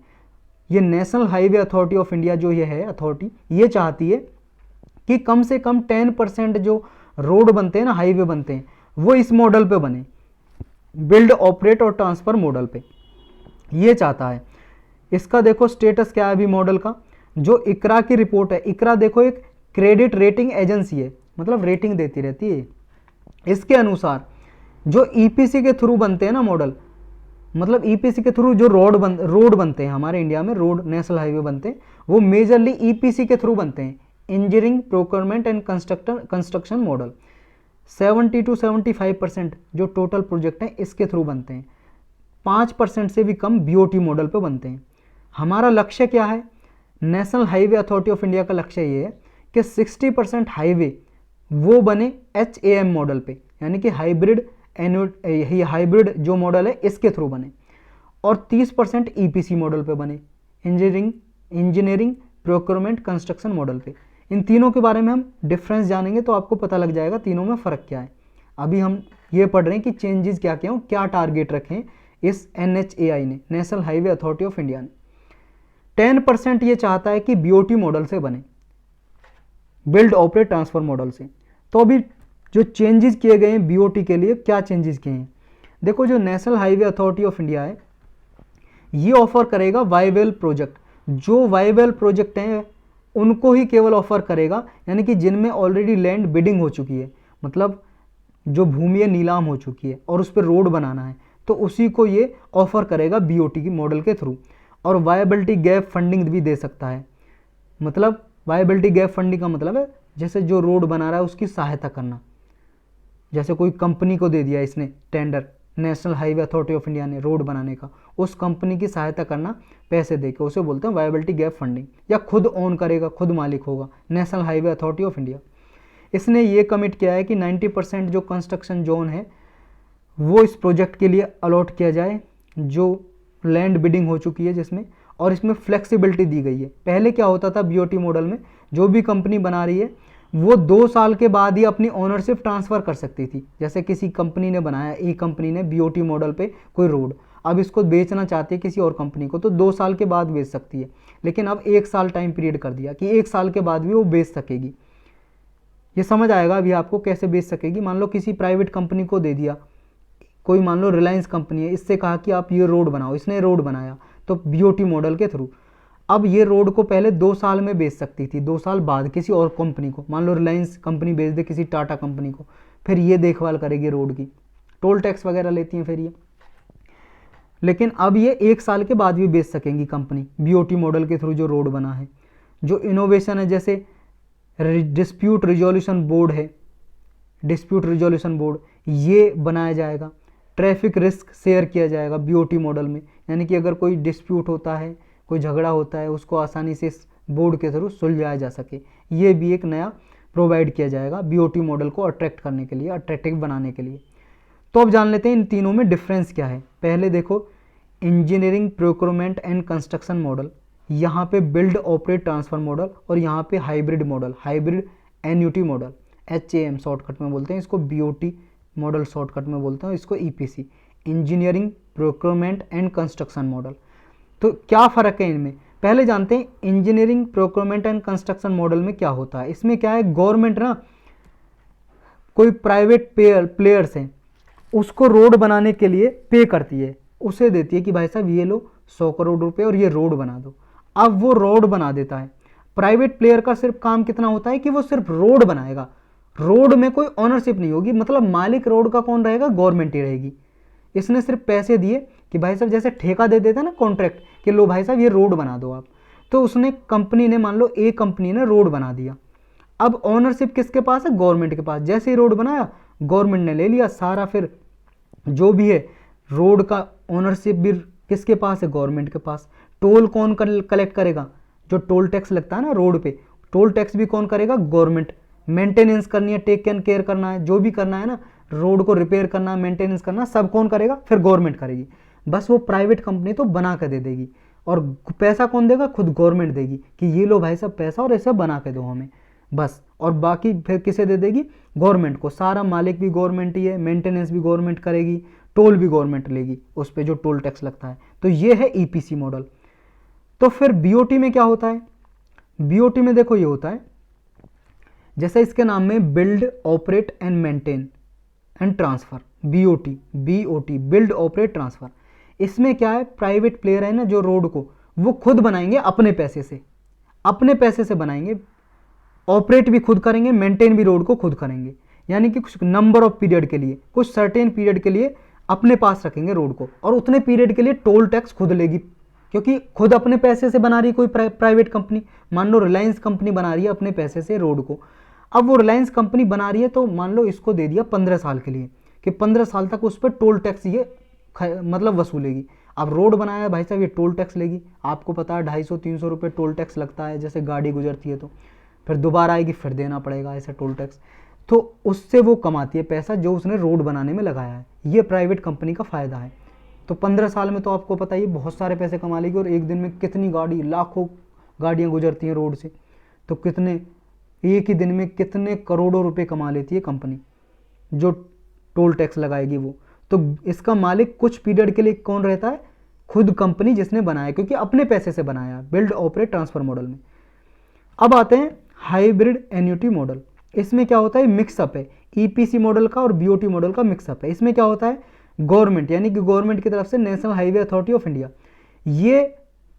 ये national highway authority of India जो ये है अथॉरिटी, ये चाहती है कि कम से कम 10% जो रोड बनते हैं ना, हाईवे बनते हैं, वो इस मॉडल पे बने, बिल्ड ऑपरेट और ट्रांसफर मॉडल पे, ये चाहता है। इसका देखो स्टेटस क्या है अभी मॉडल का, जो इकरा की रिपोर्ट है, इकरा देखो एक क्रेडिट रेटिंग एजेंसी है, मतलब रेटिंग देती रहती है। इसके अनुसार जो ईपीसी के थ्रू बनते हैं ना मॉडल, मतलब ईपीसी के थ्रू जो रोड बनते हैं हमारे इंडिया में, रोड नेशनल हाईवे बनते हैं, वो मेजरली ईपीसी के थ्रू बनते हैं, engineering procurement and construction model. 70 to 75% जो टोटल प्रोजेक्ट हैं इसके थ्रू बनते हैं, 5% से भी कम बीओटी मॉडल पे बनते हैं। हमारा लक्ष्य क्या है, national highway authority of India का लक्ष्य ये है कि 60% हाईवे वो बने HAM मॉडल पे, यानी कि हाइब्रिड जो मॉडल है इसके थ्रू बने, और 30% ईपीसी मॉडल पे बने, इंजीनियरिंग प्रोक्योरमेंट कंस्ट्रक्शन मॉडल पे। इन तीनों के बारे में हम डिफरेंस जानेंगे तो आपको पता लग जाएगा तीनों में फ़र्क क्या है। अभी हम ये पढ़ रहे हैं कि चेंजेस क्या क्या हो, क्या टारगेट रखें इस NHAI ने, national highway authority of India ने। 10% ये चाहता है कि बीओटी मॉडल से बने, बिल्ड ऑपरेट ट्रांसफर मॉडल से। तो अभी जो चेंजेस किए गए हैं बीओटी के लिए, क्या चेंजेस किए हैं, देखो जो national highway authority of India है ये ऑफर करेगा वाइबल प्रोजेक्ट, जो वाइबल प्रोजेक्ट हैं उनको ही केवल ऑफर करेगा, यानी कि जिनमें ऑलरेडी लैंड बिडिंग हो चुकी है, मतलब जो भूमि नीलाम हो चुकी है और उस पर रोड बनाना है, तो उसी को ये ऑफर करेगा बीओटी की मॉडल के थ्रू। और वायबिलिटी गैप फंडिंग भी दे सकता है, मतलब वायबिलिटी गैप फंडिंग का मतलब है जैसे जो रोड बना रहा है उसकी सहायता करना, जैसे कोई कंपनी को दे दिया इसने tender, national highway authority of India ने रोड बनाने का, उस कंपनी की सहायता करना पैसे देके, उसे बोलते हैं वायबिलिटी गैप फंडिंग। या खुद ओन करेगा, खुद मालिक होगा, national highway authority of India. इसने ये कमिट किया है कि 90% जो कंस्ट्रक्शन जोन है वो इस प्रोजेक्ट के लिए अलॉट किया जाए, जो लैंड बिडिंग हो चुकी है जिसमें, और इसमें फ्लेक्सिबिलिटी दी गई है। पहले क्या होता था बीओटी मॉडल में, जो भी कंपनी बना रही है वो 2 साल के बाद ही अपनी ओनरशिप ट्रांसफ़र कर सकती थी। जैसे किसी कंपनी ने बनाया, ई कंपनी ने बीओटी मॉडल पे कोई रोड, अब इसको बेचना चाहती है किसी और कंपनी को, तो 2 साल के बाद बेच सकती है। लेकिन अब 1 साल टाइम पीरियड कर दिया कि 1 साल के बाद भी वो बेच सकेगी। ये समझ आएगा अभी आपको कैसे बेच सकेगी। मान लो किसी प्राइवेट कंपनी को दे दिया, कोई मान लो रिलायंस कंपनी है, इससे कहा कि आप ये रोड बनाओ, इसने रोड बनाया तो बीओटी मॉडल के थ्रू। अब ये रोड को पहले 2 साल में बेच सकती थी, 2 साल बाद किसी और कंपनी को, मान लो रिलायंस कंपनी बेच दे किसी टाटा कंपनी को, फिर ये देखभाल करेगी रोड की, टोल टैक्स वगैरह लेती हैं फिर ये। लेकिन अब ये 1 साल के बाद भी बेच सकेंगी कंपनी, बीओटी मॉडल के थ्रू जो रोड बना है। जो इनोवेशन है, जैसे डिस्प्यूट रिजोल्यूशन बोर्ड है, डिस्प्यूट रिजोल्यूशन बोर्ड ये बनाया जाएगा। ट्रैफिक रिस्क शेयर किया जाएगा बीओटी मॉडल में, यानी कि अगर कोई डिस्प्यूट होता है, कोई झगड़ा होता है, उसको आसानी से इस बोर्ड के थ्रू सुलझाया जा सके, ये भी एक नया प्रोवाइड किया जाएगा बीओटी मॉडल को अट्रैक्ट करने के लिए, अट्रैक्टिव बनाने के लिए। तो अब जान लेते हैं इन तीनों में डिफरेंस क्या है। पहले देखो engineering procurement and construction model, यहाँ पे बिल्ड ऑपरेट ट्रांसफर मॉडल, और यहाँ पे hybrid model, hybrid annuity model, HAM shortcut में बोलते हैं इसको, बीओटी मॉडल शॉर्टकट में बोलते हैं इसको, EPC, engineering procurement and construction model. तो क्या फ़र्क है इनमें, पहले जानते हैं engineering procurement and construction model में क्या होता है। इसमें क्या है, गवर्नमेंट ना कोई प्राइवेट प्लेयर्स हैं, उसको रोड बनाने के लिए पे करती है, उसे देती है कि भाई साहब ये लो 100 करोड़ रुपए और ये रोड बना दो। अब वो रोड बना देता है। प्राइवेट प्लेयर का सिर्फ काम कितना होता है कि वो सिर्फ रोड बनाएगा, रोड में कोई ऑनरशिप नहीं होगी, मतलब मालिक रोड का कौन रहेगा, गवर्नमेंट ही रहेगी। इसने सिर्फ पैसे दिए कि भाई साहब जैसे ठेका दे देता है ना कॉन्ट्रैक्ट, कि लो भाई साहब ये रोड बना दो आप, तो उसने कंपनी ने, मान लो ए कंपनी ने रोड बना दिया, अब ऑनरशिप किसके पास है, गवर्नमेंट के पास। जैसे ही रोड बनाया गवर्नमेंट ने ले लिया सारा, फिर जो भी है रोड का ऑनरशिप भी किसके पास है, गवर्नमेंट के पास। टोल कौन कलेक्ट करेगा, जो टोल टैक्स लगता है ना रोड पे, टोल टैक्स भी कौन करेगा, गवर्नमेंट। मेंटेनेंस करनी है, टेक एंड केयर करना है, जो भी करना है ना, रोड को रिपेयर करना, मेंटेनेंस करना, सब कौन करेगा, फिर गवर्नमेंट करेगी। बस वो प्राइवेट कंपनी तो बना के दे देगी, और पैसा कौन देगा, खुद गवर्नमेंट देगी कि ये लो भाई साहब पैसा और ऐसा बना के दो हमें, बस। और बाकी फिर किसे दे देगी, गवर्नमेंट को। सारा मालिक भी गवर्नमेंट ही है, मेंटेनेंस भी गवर्नमेंट करेगी, टोल भी गवर्नमेंट लेगी उस पर जो टोल टैक्स लगता है। तो ये है ईपीसी मॉडल। तो फिर बीओटी में क्या होता है, बीओटी में देखो ये होता है, जैसे इसके नाम में build operate and maintain and transfer, BOT, BOT build operate transfer. इसमें क्या है, प्राइवेट प्लेयर है ना जो रोड को, वो खुद बनाएंगे अपने पैसे से, अपने पैसे से बनाएंगे, ऑपरेट भी खुद करेंगे, मेंटेन भी रोड को खुद करेंगे। यानी कि कुछ नंबर ऑफ पीरियड के लिए, कुछ सर्टेन पीरियड के लिए अपने पास रखेंगे रोड को, और उतने पीरियड के लिए टोल टैक्स खुद लेगी, क्योंकि खुद अपने पैसे से बना रही है कोई प्राइवेट कंपनी। मान लो रिलायंस कंपनी बना रही है अपने पैसे से रोड को, अब वो रिलायंस कंपनी बना रही है, तो मान लो इसको दे दिया 15 साल के लिए कि 15 साल तक उस पर टोल टैक्स ये मतलब वसूलेगी। अब रोड बनाया भाई साहब, ये टोल टैक्स लेगी, आपको पता है 250-300 रुपये टोल टैक्स लगता है, जैसे गाड़ी गुजरती है तो फिर दोबारा आएगी फिर देना पड़ेगा ऐसा टोल टैक्स। तो उससे वो कमाती है पैसा जो उसने रोड बनाने में लगाया है, ये प्राइवेट कंपनी का फ़ायदा है। तो 15 साल में तो आपको पता ही बहुत सारे पैसे कमा लेगी, और एक दिन में कितनी गाड़ी, लाखों गाड़ियाँ गुजरती हैं रोड से, तो कितने, एक ही दिन में कितने करोड़ों रुपए कमा लेती है कंपनी जो टोल टैक्स लगाएगी वो। तो इसका मालिक कुछ पीरियड के लिए कौन रहता है, खुद कंपनी जिसने बनाया, क्योंकि अपने पैसे से बनाया, बिल्ड ऑपरेट ट्रांसफर मॉडल में। अब आते हैं हाइब्रिड एन्युटी मॉडल। इसमें क्या होता है, मिक्सअप है, ईपीसी मॉडल का और बीओटी मॉडल का मिक्सअप है। इसमें क्या होता है, गवर्नमेंट यानी कि गवर्नमेंट की तरफ से national highway authority of India, ये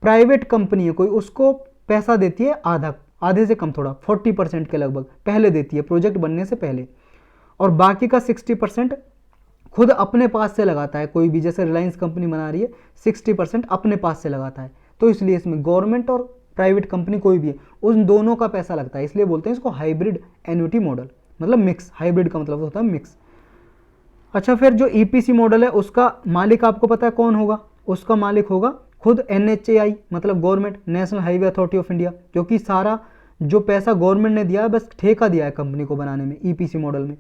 प्राइवेट कंपनी है कोई, उसको पैसा देती है आधा, आधे से कम थोड़ा, 40% के लगभग पहले देती है प्रोजेक्ट बनने से पहले, और बाकी का 60% खुद अपने पास से लगाता है कोई भी, जैसे रिलायंस कंपनी बना रही है 60% अपने पास से लगाता है। तो इसलिए इसमें गवर्नमेंट और प्राइवेट कंपनी कोई भी है, उन दोनों का पैसा लगता है, इसलिए बोलते हैं इसको हाइब्रिड एन्युटी मॉडल, मतलब मिक्स। हाइब्रिड का मतलब होता है मिक्स। अच्छा, फिर जो ईपीसी मॉडल है उसका मालिक आपको पता है कौन होगा, उसका मालिक होगा खुद एनएचएआई, मतलब government, national highway authority of India, क्योंकि सारा जो पैसा गवर्नमेंट ने दिया है बस ठेका दिया है कंपनी को बनाने में ईपीसी मॉडल में।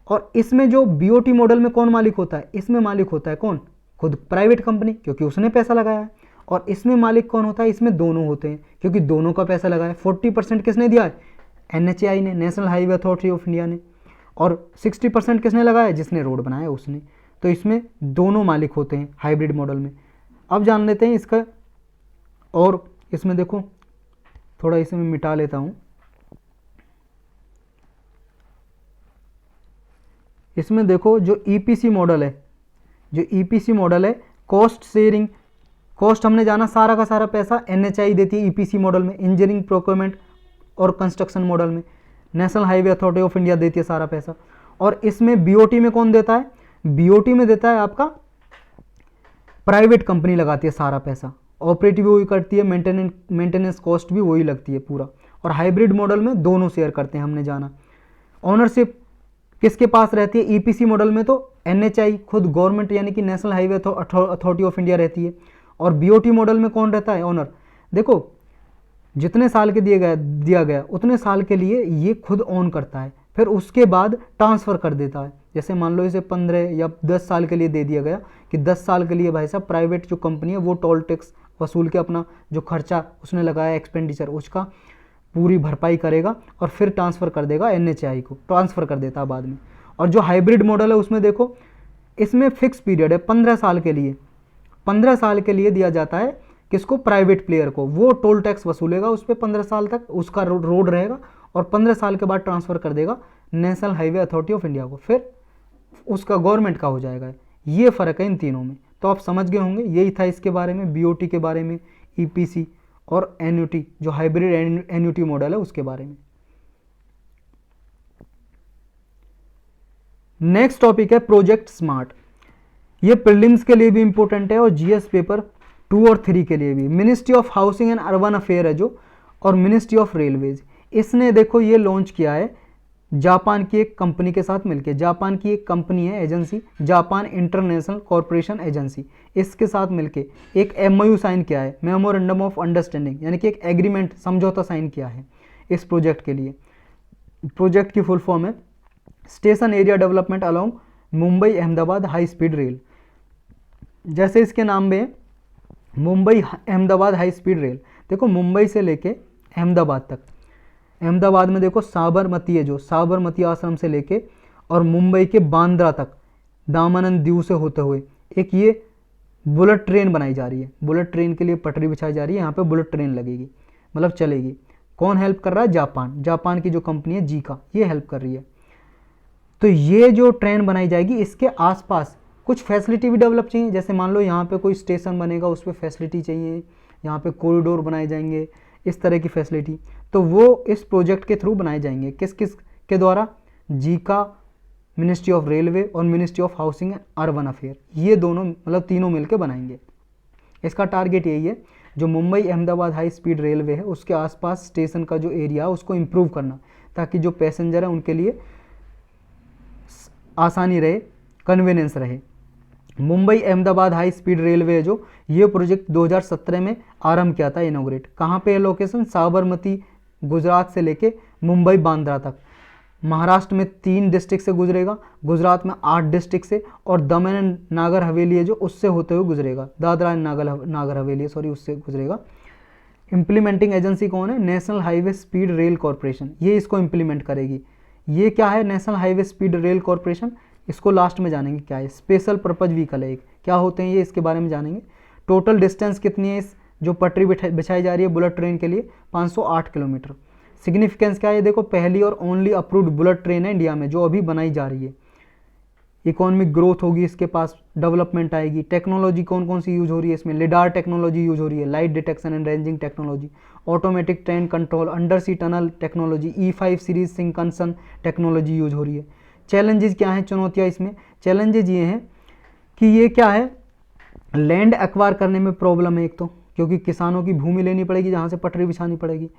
और इसमें जो बीओटी मॉडल में कौन मालिक होता है, इसमें मालिक होता है कौन, खुद प्राइवेट कंपनी, क्योंकि उसने पैसा लगाया है। और इसमें मालिक कौन होता है, इसमें दोनों होते हैं, क्योंकि दोनों का पैसा लगा है। 40% किसने दिया है, एनएचएआई ने, national highway authority of India ने, और 60% किसने लगाया, जिसने रोड बनाया उसने। तो इसमें दोनों मालिक होते हैं हाइब्रिड मॉडल में। अब जान लेते हैं इसका, और इसमें देखो थोड़ा इसे मैं मिटा लेता हूँ। इसमें देखो जो ईपीसी मॉडल है, जो ईपीसी मॉडल है, कॉस्ट शेयरिंग, कॉस्ट हमने जाना सारा का सारा पैसा एनएचएआई देती है ईपीसी मॉडल में, इंजीनियरिंग प्रोक्योरमेंट और कंस्ट्रक्शन मॉडल में national highway authority of India देती है सारा पैसा। और इसमें बीओटी में कौन देता है, बीओटी में देता है आपका प्राइवेट कंपनी लगाती है सारा पैसा, ऑपरेटिव भी वही करती है, मेंटेनेंस कॉस्ट भी वही लगती है पूरा। और हाइब्रिड मॉडल में दोनों शेयर करते हैं, हमने जाना। ऑनरशिप किसके पास रहती है, ईपीसी मॉडल में तो एनएचएआई खुद गवर्नमेंट यानी कि national highway authority of India रहती है। और बीओटी मॉडल में कौन रहता है, ओनर। देखो जितने साल के दिया गया उतने साल के लिए ये खुद ऑन करता है, फिर उसके बाद ट्रांसफ़र कर देता है। जैसे मान लो इसे 15 या 10 साल के लिए दे दिया गया कि 10 साल के लिए भाई साहब प्राइवेट जो कंपनी है वो टोल टैक्स वसूल के अपना जो खर्चा उसने लगाया एक्सपेंडिचर उसका पूरी भरपाई करेगा, और फिर ट्रांसफ़र कर देगा एनएचएआई को, ट्रांसफ़र कर देता है बाद में। और जो हाइब्रिड मॉडल है उसमें देखो, इसमें फिक्स पीरियड है 15 साल के लिए, 15 साल के लिए दिया जाता है किसको, प्राइवेट प्लेयर को। वो टोल टैक्स वसूलेगा उस पर 15 साल तक, उसका रोड रहेगा, और 15 साल के बाद ट्रांसफ़र कर देगा national highway authority of India को, फिर उसका गवर्नमेंट का हो जाएगा। ये फ़र्क है इन तीनों में। तो आप समझ गए होंगे, यही था इसके बारे में, बीओटी के बारे में, ईपीसी और एनयूटी जो हाइब्रिड एनयूटी मॉडल है उसके बारे में। नेक्स्ट टॉपिक है प्रोजेक्ट स्मार्ट। ये प्रीलिम्स के लिए भी इंपॉर्टेंट है और जीएस पेपर 2 और 3 के लिए भी। Ministry of housing and urban affair है जो, और मिनिस्ट्री ऑफ रेलवेज, इसने देखो ये लॉन्च किया है जापान की एक कंपनी के साथ मिलकर। जापान की एक कंपनी है agency, Japan international corporation agency, इसके साथ मिलके एक एमओयू साइन किया है, मेमोरेंडम ऑफ अंडरस्टैंडिंग, यानी कि एक एग्रीमेंट, समझौता साइन किया है इस प्रोजेक्ट के लिए। प्रोजेक्ट की फुल फॉर्म है station area development along Mumbai Ahmedabad high speed rail. जैसे इसके नाम में Mumbai Ahmedabad high speed rail, देखो मुंबई से लेके अहमदाबाद तक, अहमदाबाद में देखो साबरमती है जो, साबरमती आश्रम से लेके और मुंबई के बांद्रा तक दामानंद दीव से होते हुए एक ये बुलेट ट्रेन बनाई जा रही है। बुलेट ट्रेन के लिए पटरी बिछाई जा रही है, यहाँ पे बुलेट ट्रेन लगेगी, मतलब चलेगी। कौन हेल्प कर रहा है? जापान, जापान की जो कंपनी है जीका, ये हेल्प कर रही है। तो ये जो ट्रेन बनाई जाएगी इसके आसपास कुछ फैसिलिटी भी डेवलप चाहिए, जैसे मान लो यहाँ पे कोई स्टेशन बनेगा उस पर फैसिलिटी चाहिए, यहाँ पे कॉरिडोर बनाए जाएंगे, इस तरह की फैसिलिटी, तो वो इस प्रोजेक्ट के थ्रू बनाए जाएंगे। किस किस के द्वारा? जीका, मिनिस्ट्री ऑफ रेलवे और ministry of housing and urban affair, ये दोनों मतलब तीनों मिलकर बनाएंगे। इसका टारगेट यही है, जो Mumbai Ahmedabad high speed railway है उसके आसपास स्टेशन का जो एरिया है उसको इम्प्रूव करना, ताकि जो पैसेंजर है उनके लिए आसानी रहे, कन्वीनियंस रहे। Mumbai Ahmedabad high speed railway जो, ये प्रोजेक्ट 2017 में आरंभ किया था, इनोग्रेट। कहाँ पे है लोकेशन? साबरमती गुजरात से लेके मुंबई बांद्रा तक। महाराष्ट्र में 3 डिस्ट्रिक्ट से गुजरेगा, गुजरात में 8 डिस्ट्रिक्ट से, और दमन एंड नागर हवेली है जो उससे होते हुए गुजरेगा, दादरा एंड नागर हवेली सॉरी उससे गुजरेगा। इम्प्लीमेंटिंग एजेंसी कौन है? National highway speed rail corporation, ये इसको इम्प्लीमेंट करेगी। ये क्या है national highway speed rail corporation? इसको लास्ट में जानेंगे क्या है। स्पेशल पर्पज व्हीकल है एक, क्या होते हैं ये, इसके बारे में जानेंगे। टोटल डिस्टेंस कितनी है इस जो पटरी बिछाई जा रही है बुलेट ट्रेन के लिए? 508 किलोमीटर। सिग्निफिकेंस क्या है? देखो पहली और ओनली अप्रूव्ड बुलेट ट्रेन है इंडिया में जो अभी बनाई जा रही है। इकोनॉमिक ग्रोथ होगी, इसके पास डेवलपमेंट आएगी। टेक्नोलॉजी कौन कौन सी यूज हो रही है इसमें? लिडार टेक्नोलॉजी यूज हो रही है, light detection and ranging technology, automatic train control, under sea tunnel technology, E5 series Shinkansen technology use हो रही है। चैलेंजेस क्या हैं, चुनौतियाँ इसमें? चैलेंजेस ये हैं कि ये क्या है, लैंड एक्वायर करने में प्रॉब्लम है एक तो, क्योंकि किसानों की भूमि लेनी पड़ेगी जहाँ से पटरी बिछानी पड़ेगी।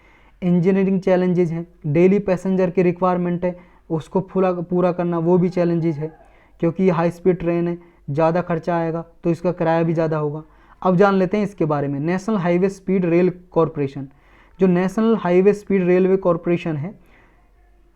इंजीनियरिंग चैलेंजेस हैं, डेली पैसेंजर की रिक्वायरमेंट है उसको पूरा करना, वो भी चैलेंजेस है, क्योंकि ये हाई स्पीड ट्रेन है, ज़्यादा खर्चा आएगा तो इसका किराया भी ज़्यादा होगा। अब जान लेते हैं इसके बारे में। National highway speed rail corporation, जो national highway speed railway corporation है,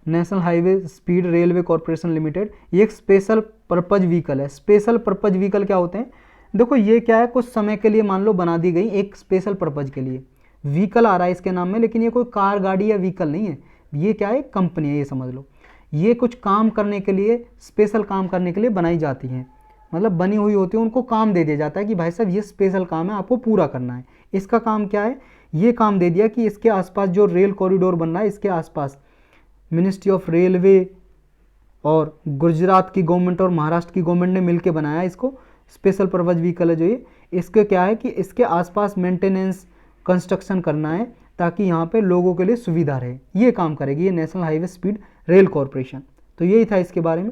national highway speed railway corporation limited, ये एक स्पेशल पर्पज व्हीकल है। स्पेशल पर्पज व्हीकल क्या होते हैं? देखो ये क्या है, कुछ समय के लिए मान लो बना दी गई एक स्पेशल पर्पज के लिए, व्हीकल आ रहा है इसके नाम में, लेकिन ये कोई कार गाड़ी या व्हीकल नहीं है, ये क्या है, कंपनी है, ये समझ लो। ये कुछ काम करने के लिए, स्पेशल काम करने के लिए बनाई जाती हैं, मतलब बनी हुई होती है, उनको काम दे दिया जाता है कि भाई साहब ये स्पेशल काम है, आपको पूरा करना है। इसका काम क्या है? ये काम दे दिया कि इसके आसपास जो रेल कॉरिडोर बन रहा है, इसके आसपास मिनिस्ट्री ऑफ रेलवे और गुजरात की गवर्नमेंट और महाराष्ट्र की गवर्नमेंट ने मिलकर बनाया इसको। स्पेशल पर्पज व्हीकल है जो ये, इसके क्या है कि इसके आसपास मेंटेनेंस कंस्ट्रक्शन करना है ताकि यहाँ पे लोगों के लिए सुविधा रहे, ये काम करेगी ये national highway speed rail corporation. तो यही था इसके बारे में।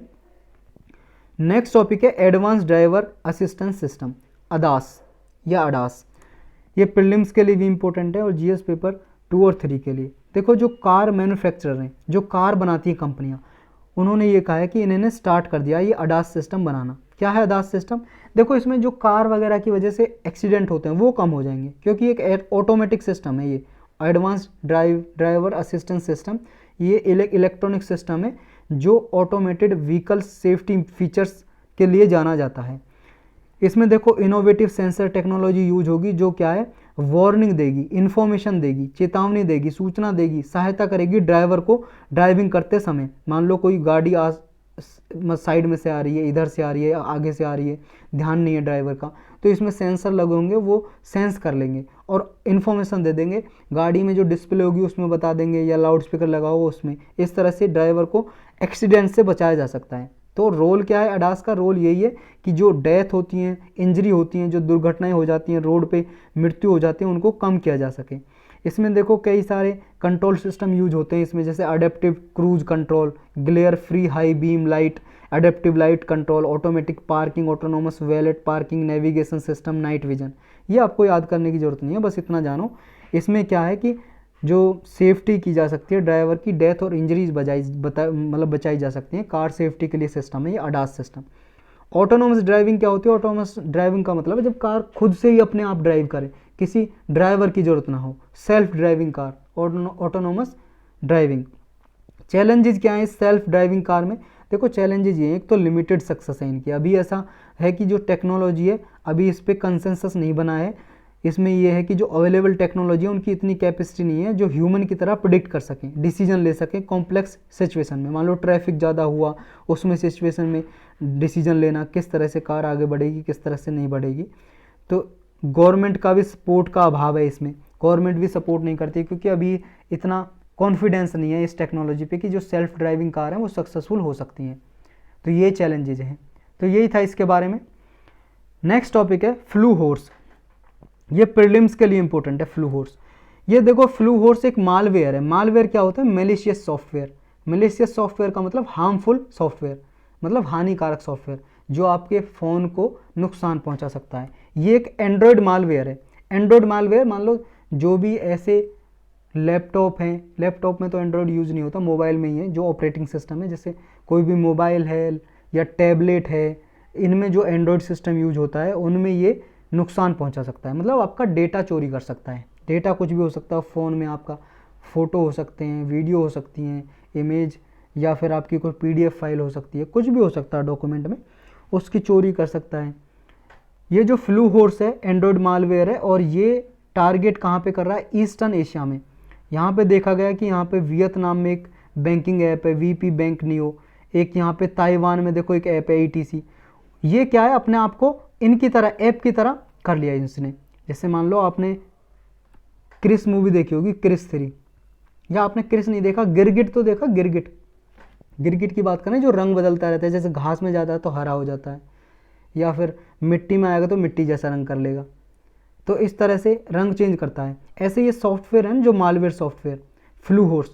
नेक्स्ट टॉपिक है advance driver assistance system, ADAS या अडास। ये प्रीलिम्स के लिए भी इंपॉर्टेंट है और जीएस पेपर 2 और 3 के लिए। देखो जो कार मैन्युफैक्चरर हैं, जो कार बनाती हैं कंपनियाँ, उन्होंने ये कहा है कि इन्होंने स्टार्ट कर दिया ये अडास सिस्टम बनाना। क्या है अडास सिस्टम? देखो इसमें जो कार वगैरह की वजह से एक्सीडेंट होते हैं वो कम हो जाएंगे, क्योंकि एक ऑटोमेटिक सिस्टम है ये एडवांस ड्राइवर असिस्टेंस सिस्टम। ये इलेक्ट्रॉनिक सिस्टम है जो ऑटोमेटेड व्हीकल सेफ्टी फीचर्स के लिए जाना जाता है। इसमें देखो इनोवेटिव सेंसर टेक्नोलॉजी यूज होगी, जो क्या है, वार्निंग देगी, इन्फॉर्मेशन देगी, चेतावनी देगी, सूचना देगी, सहायता करेगी ड्राइवर को ड्राइविंग करते समय। मान लो कोई गाड़ी साइड में से आ रही है, इधर से आ रही है, आगे से आ रही है, ध्यान नहीं है ड्राइवर का, तो इसमें सेंसर लगे होंगे, वो सेंस कर लेंगे और इन्फॉर्मेशन दे देंगे। गाड़ी में जो डिस्प्ले होगी उसमें बता देंगे, या लाउड स्पीकर लगा हो उसमें, इस तरह से ड्राइवर को एक्सीडेंट से बचाया जा सकता है। तो रोल क्या है, अडास का रोल यही है कि जो डेथ होती हैं, इंजरी होती हैं, जो दुर्घटनाएं हो जाती हैं, रोड पे मृत्यु हो जाती है, उनको कम किया जा सके। इसमें देखो कई सारे कंट्रोल सिस्टम यूज होते हैं इसमें, जैसे adaptive cruise control, glare free high beam light, adaptive light control, automatic parking, autonomous valet parking, navigation system, night vision. ये आपको याद करने की ज़रूरत नहीं है, बस इतना जानो। इसमें क्या है कि जो सेफ्टी की जा सकती है, ड्राइवर की डेथ और इंजरीज बचाई जा सकती हैं, कार सेफ्टी के लिए सिस्टम है ये अडास सिस्टम। ऑटोनोमस ड्राइविंग क्या होती है? ऑटोनोमस ड्राइविंग का मतलब है जब कार खुद से ही अपने आप ड्राइव करे, किसी ड्राइवर की जरूरत ना हो, self driving car, autonomous driving. Challenges क्या है इस सेल्फ ड्राइविंग कार में? देखो चैलेंजेस ये हैं, एक तो लिमिटेड सक्सेस है इनकी। अभी ऐसा है कि जो टेक्नोलॉजी है अभी इस पर कंसेंसस नहीं बना है। इसमें यह है कि जो अवेलेबल टेक्नोलॉजी है उनकी इतनी कैपेसिटी नहीं है जो ह्यूमन की तरह प्रिडिक्ट कर सकें, डिसीजन ले सकें कॉम्प्लेक्स सिचुएशन में। मान लो ट्रैफिक ज़्यादा हुआ, उसमें सिचुएशन में डिसीजन लेना, किस तरह से कार आगे बढ़ेगी, किस तरह से नहीं बढ़ेगी। तो गवर्नमेंट का भी सपोर्ट का अभाव है इसमें, गवर्नमेंट भी सपोर्ट नहीं करती क्योंकि अभी इतना कॉन्फिडेंस नहीं है इस टेक्नोलॉजी पे कि जो सेल्फ ड्राइविंग कार हैं वो सक्सेसफुल हो सकती हैं। तो ये चैलेंजेज हैं। तो यही था इसके बारे में। नेक्स्ट टॉपिक है फ्लू हॉर्स। ये प्रीलिम्स के लिए इंपॉर्टेंट है फ्लू हॉर्स। ये देखो फ्लू हॉर्स एक मालवेयर है। मालवेयर क्या होता है? Malicious software. मैलिशियस सॉफ्टवेयर का मतलब हार्मफुल सॉफ्टवेयर, मतलब हानिकारक सॉफ्टवेयर जो आपके फ़ोन को नुकसान पहुंचा सकता है। ये एक एंड्रॉयड मालवेयर है। एंड्रॉयड मालवेयर मान लो जो भी ऐसे लैपटॉप हैं, लैपटॉप में तो एंड्रॉयड यूज़ नहीं होता, मोबाइल में ही है जो ऑपरेटिंग सिस्टम है, जैसे कोई भी मोबाइल है या टैबलेट है, इनमें जो एंड्रॉयड सिस्टम यूज होता है उनमें ये नुकसान पहुंचा सकता है। मतलब आपका डेटा चोरी कर सकता है। डेटा कुछ भी हो सकता है फ़ोन में, आपका फ़ोटो हो सकते हैं, वीडियो हो सकती हैं, इमेज, या फिर आपकी कोई PDF फाइल हो सकती है, कुछ भी हो सकता है डॉक्यूमेंट में, उसकी चोरी कर सकता है। ये जो फ्लू हॉर्स है एंड्रॉयड मालवेयर है और ये टारगेट कहाँ पे कर रहा है? ईस्टर्न एशिया में। यहाँ पे देखा गया कि यहाँ पे वियतनाम में एक बैंकिंग ऐप है VP बैंक नियो, एक यहाँ पे ताइवान में देखो एक ऐप है ETC। ये क्या है? अपने आप को इनकी तरह, ऐप की तरह कर लिया इसने। जैसे मान लो आपने क्रिस मूवी देखी होगी, क्रिस 3, या आपने क्रिस नहीं देखा, गिरगिट तो देखा, गिरगिट। गिरगिट की बात करें जो रंग बदलता रहता है, जैसे घास में जाता है तो हरा हो जाता है, या फिर मिट्टी में आएगा तो मिट्टी जैसा रंग कर लेगा, तो इस तरह से रंग चेंज करता है। ऐसे ये सॉफ्टवेयर है जो मालवेयर सॉफ्टवेयर फ्लू हॉर्स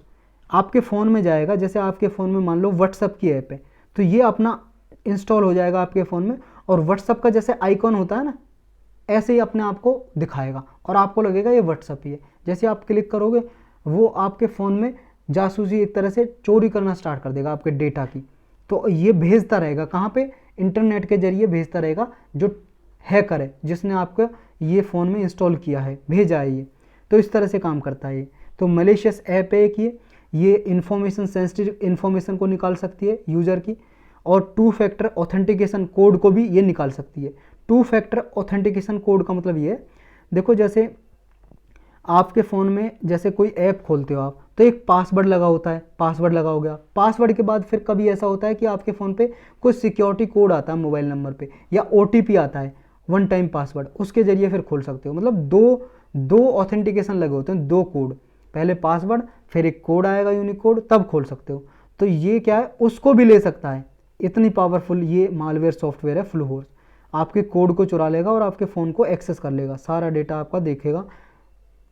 आपके फ़ोन में जाएगा। जैसे आपके फ़ोन में मान लो व्हाट्सअप की ऐप है तो ये अपना इंस्टॉल हो जाएगा आपके फ़ोन में, और व्हाट्सअप का जैसे आइकॉन होता है ना, ऐसे ही अपने आप को दिखाएगा और आपको लगेगा ये व्हाट्सअप ही है। जैसे आप क्लिक करोगे वो आपके फ़ोन में जासूसी एक तरह से चोरी करना स्टार्ट कर देगा आपके डेटा की। तो ये भेजता रहेगा कहाँ पे? इंटरनेट के जरिए भेजता रहेगा। जो हैकर है जिसने आपका ये फ़ोन में इंस्टॉल किया है, भेजा है ये, तो इस तरह से काम करता है ये। तो मलेशियस ऐप है एक ये इन्फॉर्मेशन, सेंसिटिव इन्फॉर्मेशन को निकाल सकती है यूज़र की, और 2 फैक्टर ऑथेंटिकेशन कोड को भी ये निकाल सकती है। 2 फैक्टर ऑथेंटिकेशन कोड का मतलब ये है, देखो जैसे आपके फ़ोन में जैसे कोई ऐप खोलते हो आप तो एक पासवर्ड लगा होता है, पासवर्ड लगा हो गया, पासवर्ड के बाद फिर कभी ऐसा होता है कि आपके फ़ोन पे कोई सिक्योरिटी कोड आता है मोबाइल नंबर पे, या OTP आता है, 1 टाइम पासवर्ड, उसके ज़रिए फिर खोल सकते हो। मतलब दो ऑथेंटिकेशन लगे होते हैं, 2 कोड, पहले पासवर्ड फिर एक कोड आएगा यूनिक कोड, तब खोल सकते हो। तो ये क्या है, उसको भी ले सकता है। इतनी पावरफुल ये मालवेयर सॉफ्टवेयर है फ्लू हॉर्स। आपके कोड को चुरा लेगा और आपके फ़ोन को एक्सेस कर लेगा, सारा डेटा आपका देखेगा,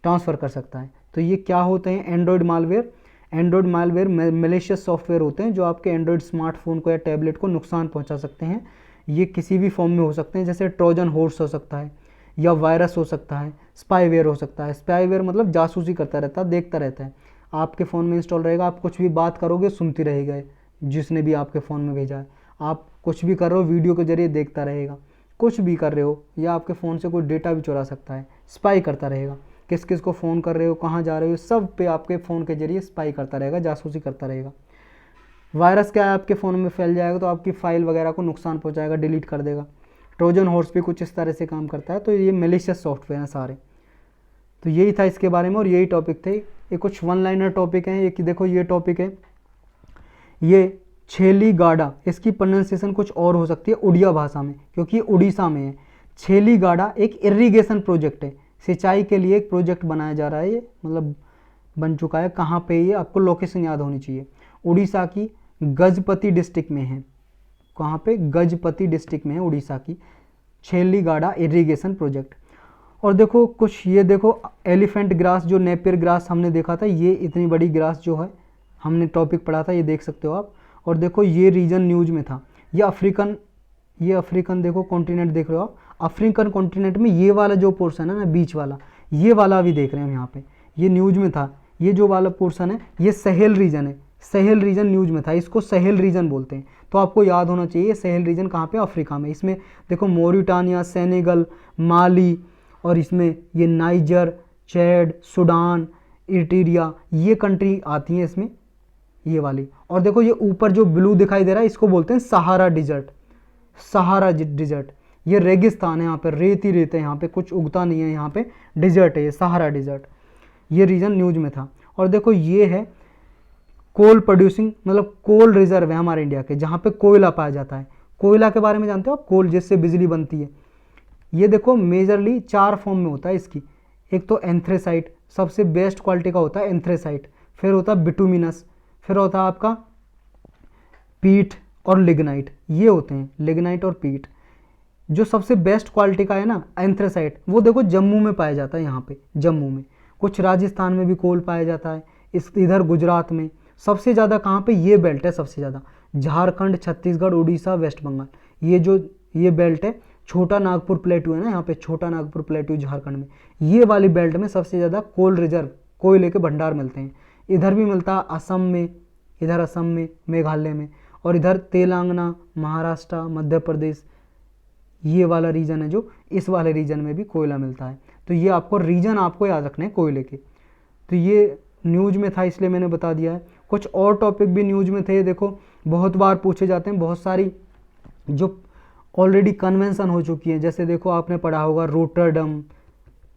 ट्रांसफ़र कर सकता है। तो ये क्या होते हैं? Android malware. Android malware malicious software होते हैं जो आपके एंड्रॉयड स्मार्टफोन को या टैबलेट को नुकसान पहुंचा सकते हैं। ये किसी भी फॉर्म में हो सकते हैं, जैसे ट्रोजन हॉर्स हो सकता है, या वायरस हो सकता है, स्पाईवेयर हो सकता है। स्पाईवेयर मतलब जासूसी करता रहता है, देखता रहता है, आपके फ़ोन में इंस्टॉल रहेगा, आप कुछ भी बात करोगे सुनती रहेगा जिसने भी आपके फ़ोन में भेजा है। आप कुछ भी कर रहे हो वीडियो के जरिए देखता रहेगा, कुछ भी कर रहे हो, या आपके फ़ोन से कोई डेटा भी चुरा सकता है, स्पाई करता रहेगा, किस किस को फ़ोन कर रहे हो, कहाँ जा रहे हो, सब पे आपके फ़ोन के जरिए स्पाई करता रहेगा, जासूसी करता रहेगा। वायरस क्या है, आपके फ़ोन में फैल जाएगा तो आपकी फ़ाइल वगैरह को नुकसान पहुंचाएगा, डिलीट कर देगा। ट्रोजन हॉर्स भी कुछ इस तरह से काम करता है। तो ये मैलिशियस सॉफ्टवेयर हैं सारे। तो यही था इसके बारे में और यही टॉपिक थे। ये कुछ 1 लाइनर टॉपिक हैं। एक देखो ये टॉपिक है, ये छेली गाडा, इसकी प्रोनाउंसिएशन कुछ और हो सकती है उड़िया भाषा में क्योंकि उड़ीसा में है। छेली गाडा एक इरिगेशन प्रोजेक्ट है, सिंचाई के लिए एक प्रोजेक्ट बनाया जा रहा है, ये मतलब बन चुका है। कहाँ पे ये, आपको लोकेशन याद होनी चाहिए। उड़ीसा की गजपति डिस्ट्रिक्ट में है। कहाँ पे? गजपति डिस्ट्रिक्ट में है उड़ीसा की, छेल्लीगाड़ा इरिगेशन प्रोजेक्ट। और देखो कुछ ये देखो एलिफेंट ग्रास, जो नेपियर ग्रास हमने देखा था, ये इतनी बड़ी ग्रास जो है हमने टॉपिक पढ़ा था, ये देख सकते हो आप। और देखो ये रीजन न्यूज में था, ये अफ्रीकन देखो कॉन्टिनेंट देख रहे हो आप। अफ्रीकन कॉन्टिनेंट में ये वाला जो पोर्शन है ना, बीच वाला, ये वाला अभी देख रहे हैं हम यहाँ पे, ये न्यूज में था। ये जो वाला पोर्शन है ये सहेल रीजन है, सहेल रीजन न्यूज में था, इसको सहेल रीजन बोलते हैं। तो आपको याद होना चाहिए सहेल रीजन कहाँ पे? अफ्रीका में। इसमें देखो मोरिटानिया, सेनेगल, माली, और इसमें ये नाइजर, चैड, सूडान, इरिट्रिया, ये कंट्री आती हैं इसमें, ये वाली। और देखो ये ऊपर जो ब्लू दिखाई दे रहा है इसको बोलते हैं सहारा डिजर्ट। सहारा डिजर्ट ये रेगिस्तान है, यहाँ पे रेत ही रेत है, यहाँ पे कुछ उगता नहीं है, यहाँ पे डिजर्ट है, ये सहारा डिजर्ट। ये रीजन न्यूज में था। और देखो ये है कोल प्रोड्यूसिंग, मतलब कोल रिजर्व है हमारे इंडिया के, जहाँ पे कोयला पाया जाता है। कोयला के बारे में जानते हो आप? कोल जिससे बिजली बनती है। ये देखो मेजरली 4 फॉर्म में होता है इसकी। एक तो एंथ्रेसाइट, सबसे बेस्ट क्वालिटी का होता है एंथ्रेसाइट, फिर होता है बिटुमिनस, फिर होता है आपका पीट और लिग्नाइट, ये होते हैं लिग्नाइट और पीट। जो सबसे बेस्ट क्वालिटी का है ना एंथ्रेसाइट, वो देखो जम्मू में पाया जाता है, यहाँ पे जम्मू में। कुछ राजस्थान में भी कोल पाया जाता है, इधर गुजरात में। सबसे ज़्यादा कहाँ पे? ये बेल्ट है सबसे ज़्यादा, झारखंड, छत्तीसगढ़, उड़ीसा, वेस्ट बंगाल। ये बेल्ट है, छोटा नागपुर प्लेटू है ना यहाँ पे, छोटा नागपुर प्लेटू झारखंड में, ये वाली बेल्ट में सबसे ज़्यादा कोल रिजर्व, कोयले के भंडार मिलते हैं। इधर भी मिलता है असम में, इधर असम में, मेघालय में, और इधर तेलंगाना, महाराष्ट्र, मध्य प्रदेश, ये वाला रीजन है जो, इस वाले रीजन में भी कोयला मिलता है। तो ये आपको रीजन आपको याद रखने हैं कोयले के। तो ये न्यूज में था इसलिए मैंने बता दिया है। कुछ और टॉपिक भी न्यूज में थे, देखो बहुत बार पूछे जाते हैं, बहुत सारी जो ऑलरेडी कन्वेंशन हो चुकी है। जैसे देखो आपने पढ़ा होगा रोटरडम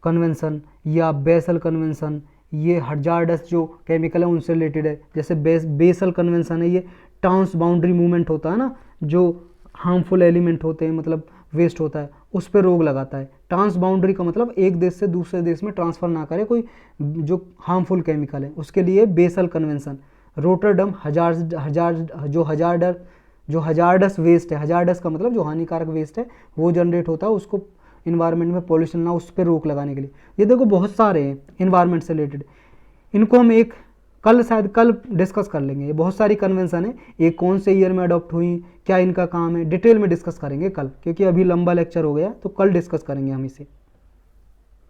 कन्वेंशन या बेसल कन्वेंशन, ये हजार्डस जो केमिकल है उनसे रिलेटेड है। जैसे बेसल कन्वेंशन है, ये ट्रांस बाउंड्री मूवमेंट होता है ना, जो हार्मफुल एलिमेंट होते हैं, मतलब वेस्ट होता है, उस पर रोक लगाता है। ट्रांस बाउंड्री का मतलब एक देश से दूसरे देश में ट्रांसफ़र ना करे कोई जो हार्मफुल केमिकल है, उसके लिए बेसल कन्वेंशन। रोटरडम जो हजार्डस वेस्ट है, हजार्डस का मतलब जो हानिकारक वेस्ट है वो जनरेट होता है, उसको इन्वायरमेंट में पॉल्यूशन ना, उस पर रोक लगाने के लिए। ये देखो बहुत सारे हैं इन्वायरमेंट से रिलेटेड, इनको हम शायद कल डिस्कस कर लेंगे। ये बहुत सारी कन्वेंशन है, ये कौन से ईयर में अडॉप्ट हुई, क्या इनका काम है, डिटेल में डिस्कस करेंगे कल, क्योंकि अभी लंबा लेक्चर हो गया, तो कल डिस्कस करेंगे हम इसे।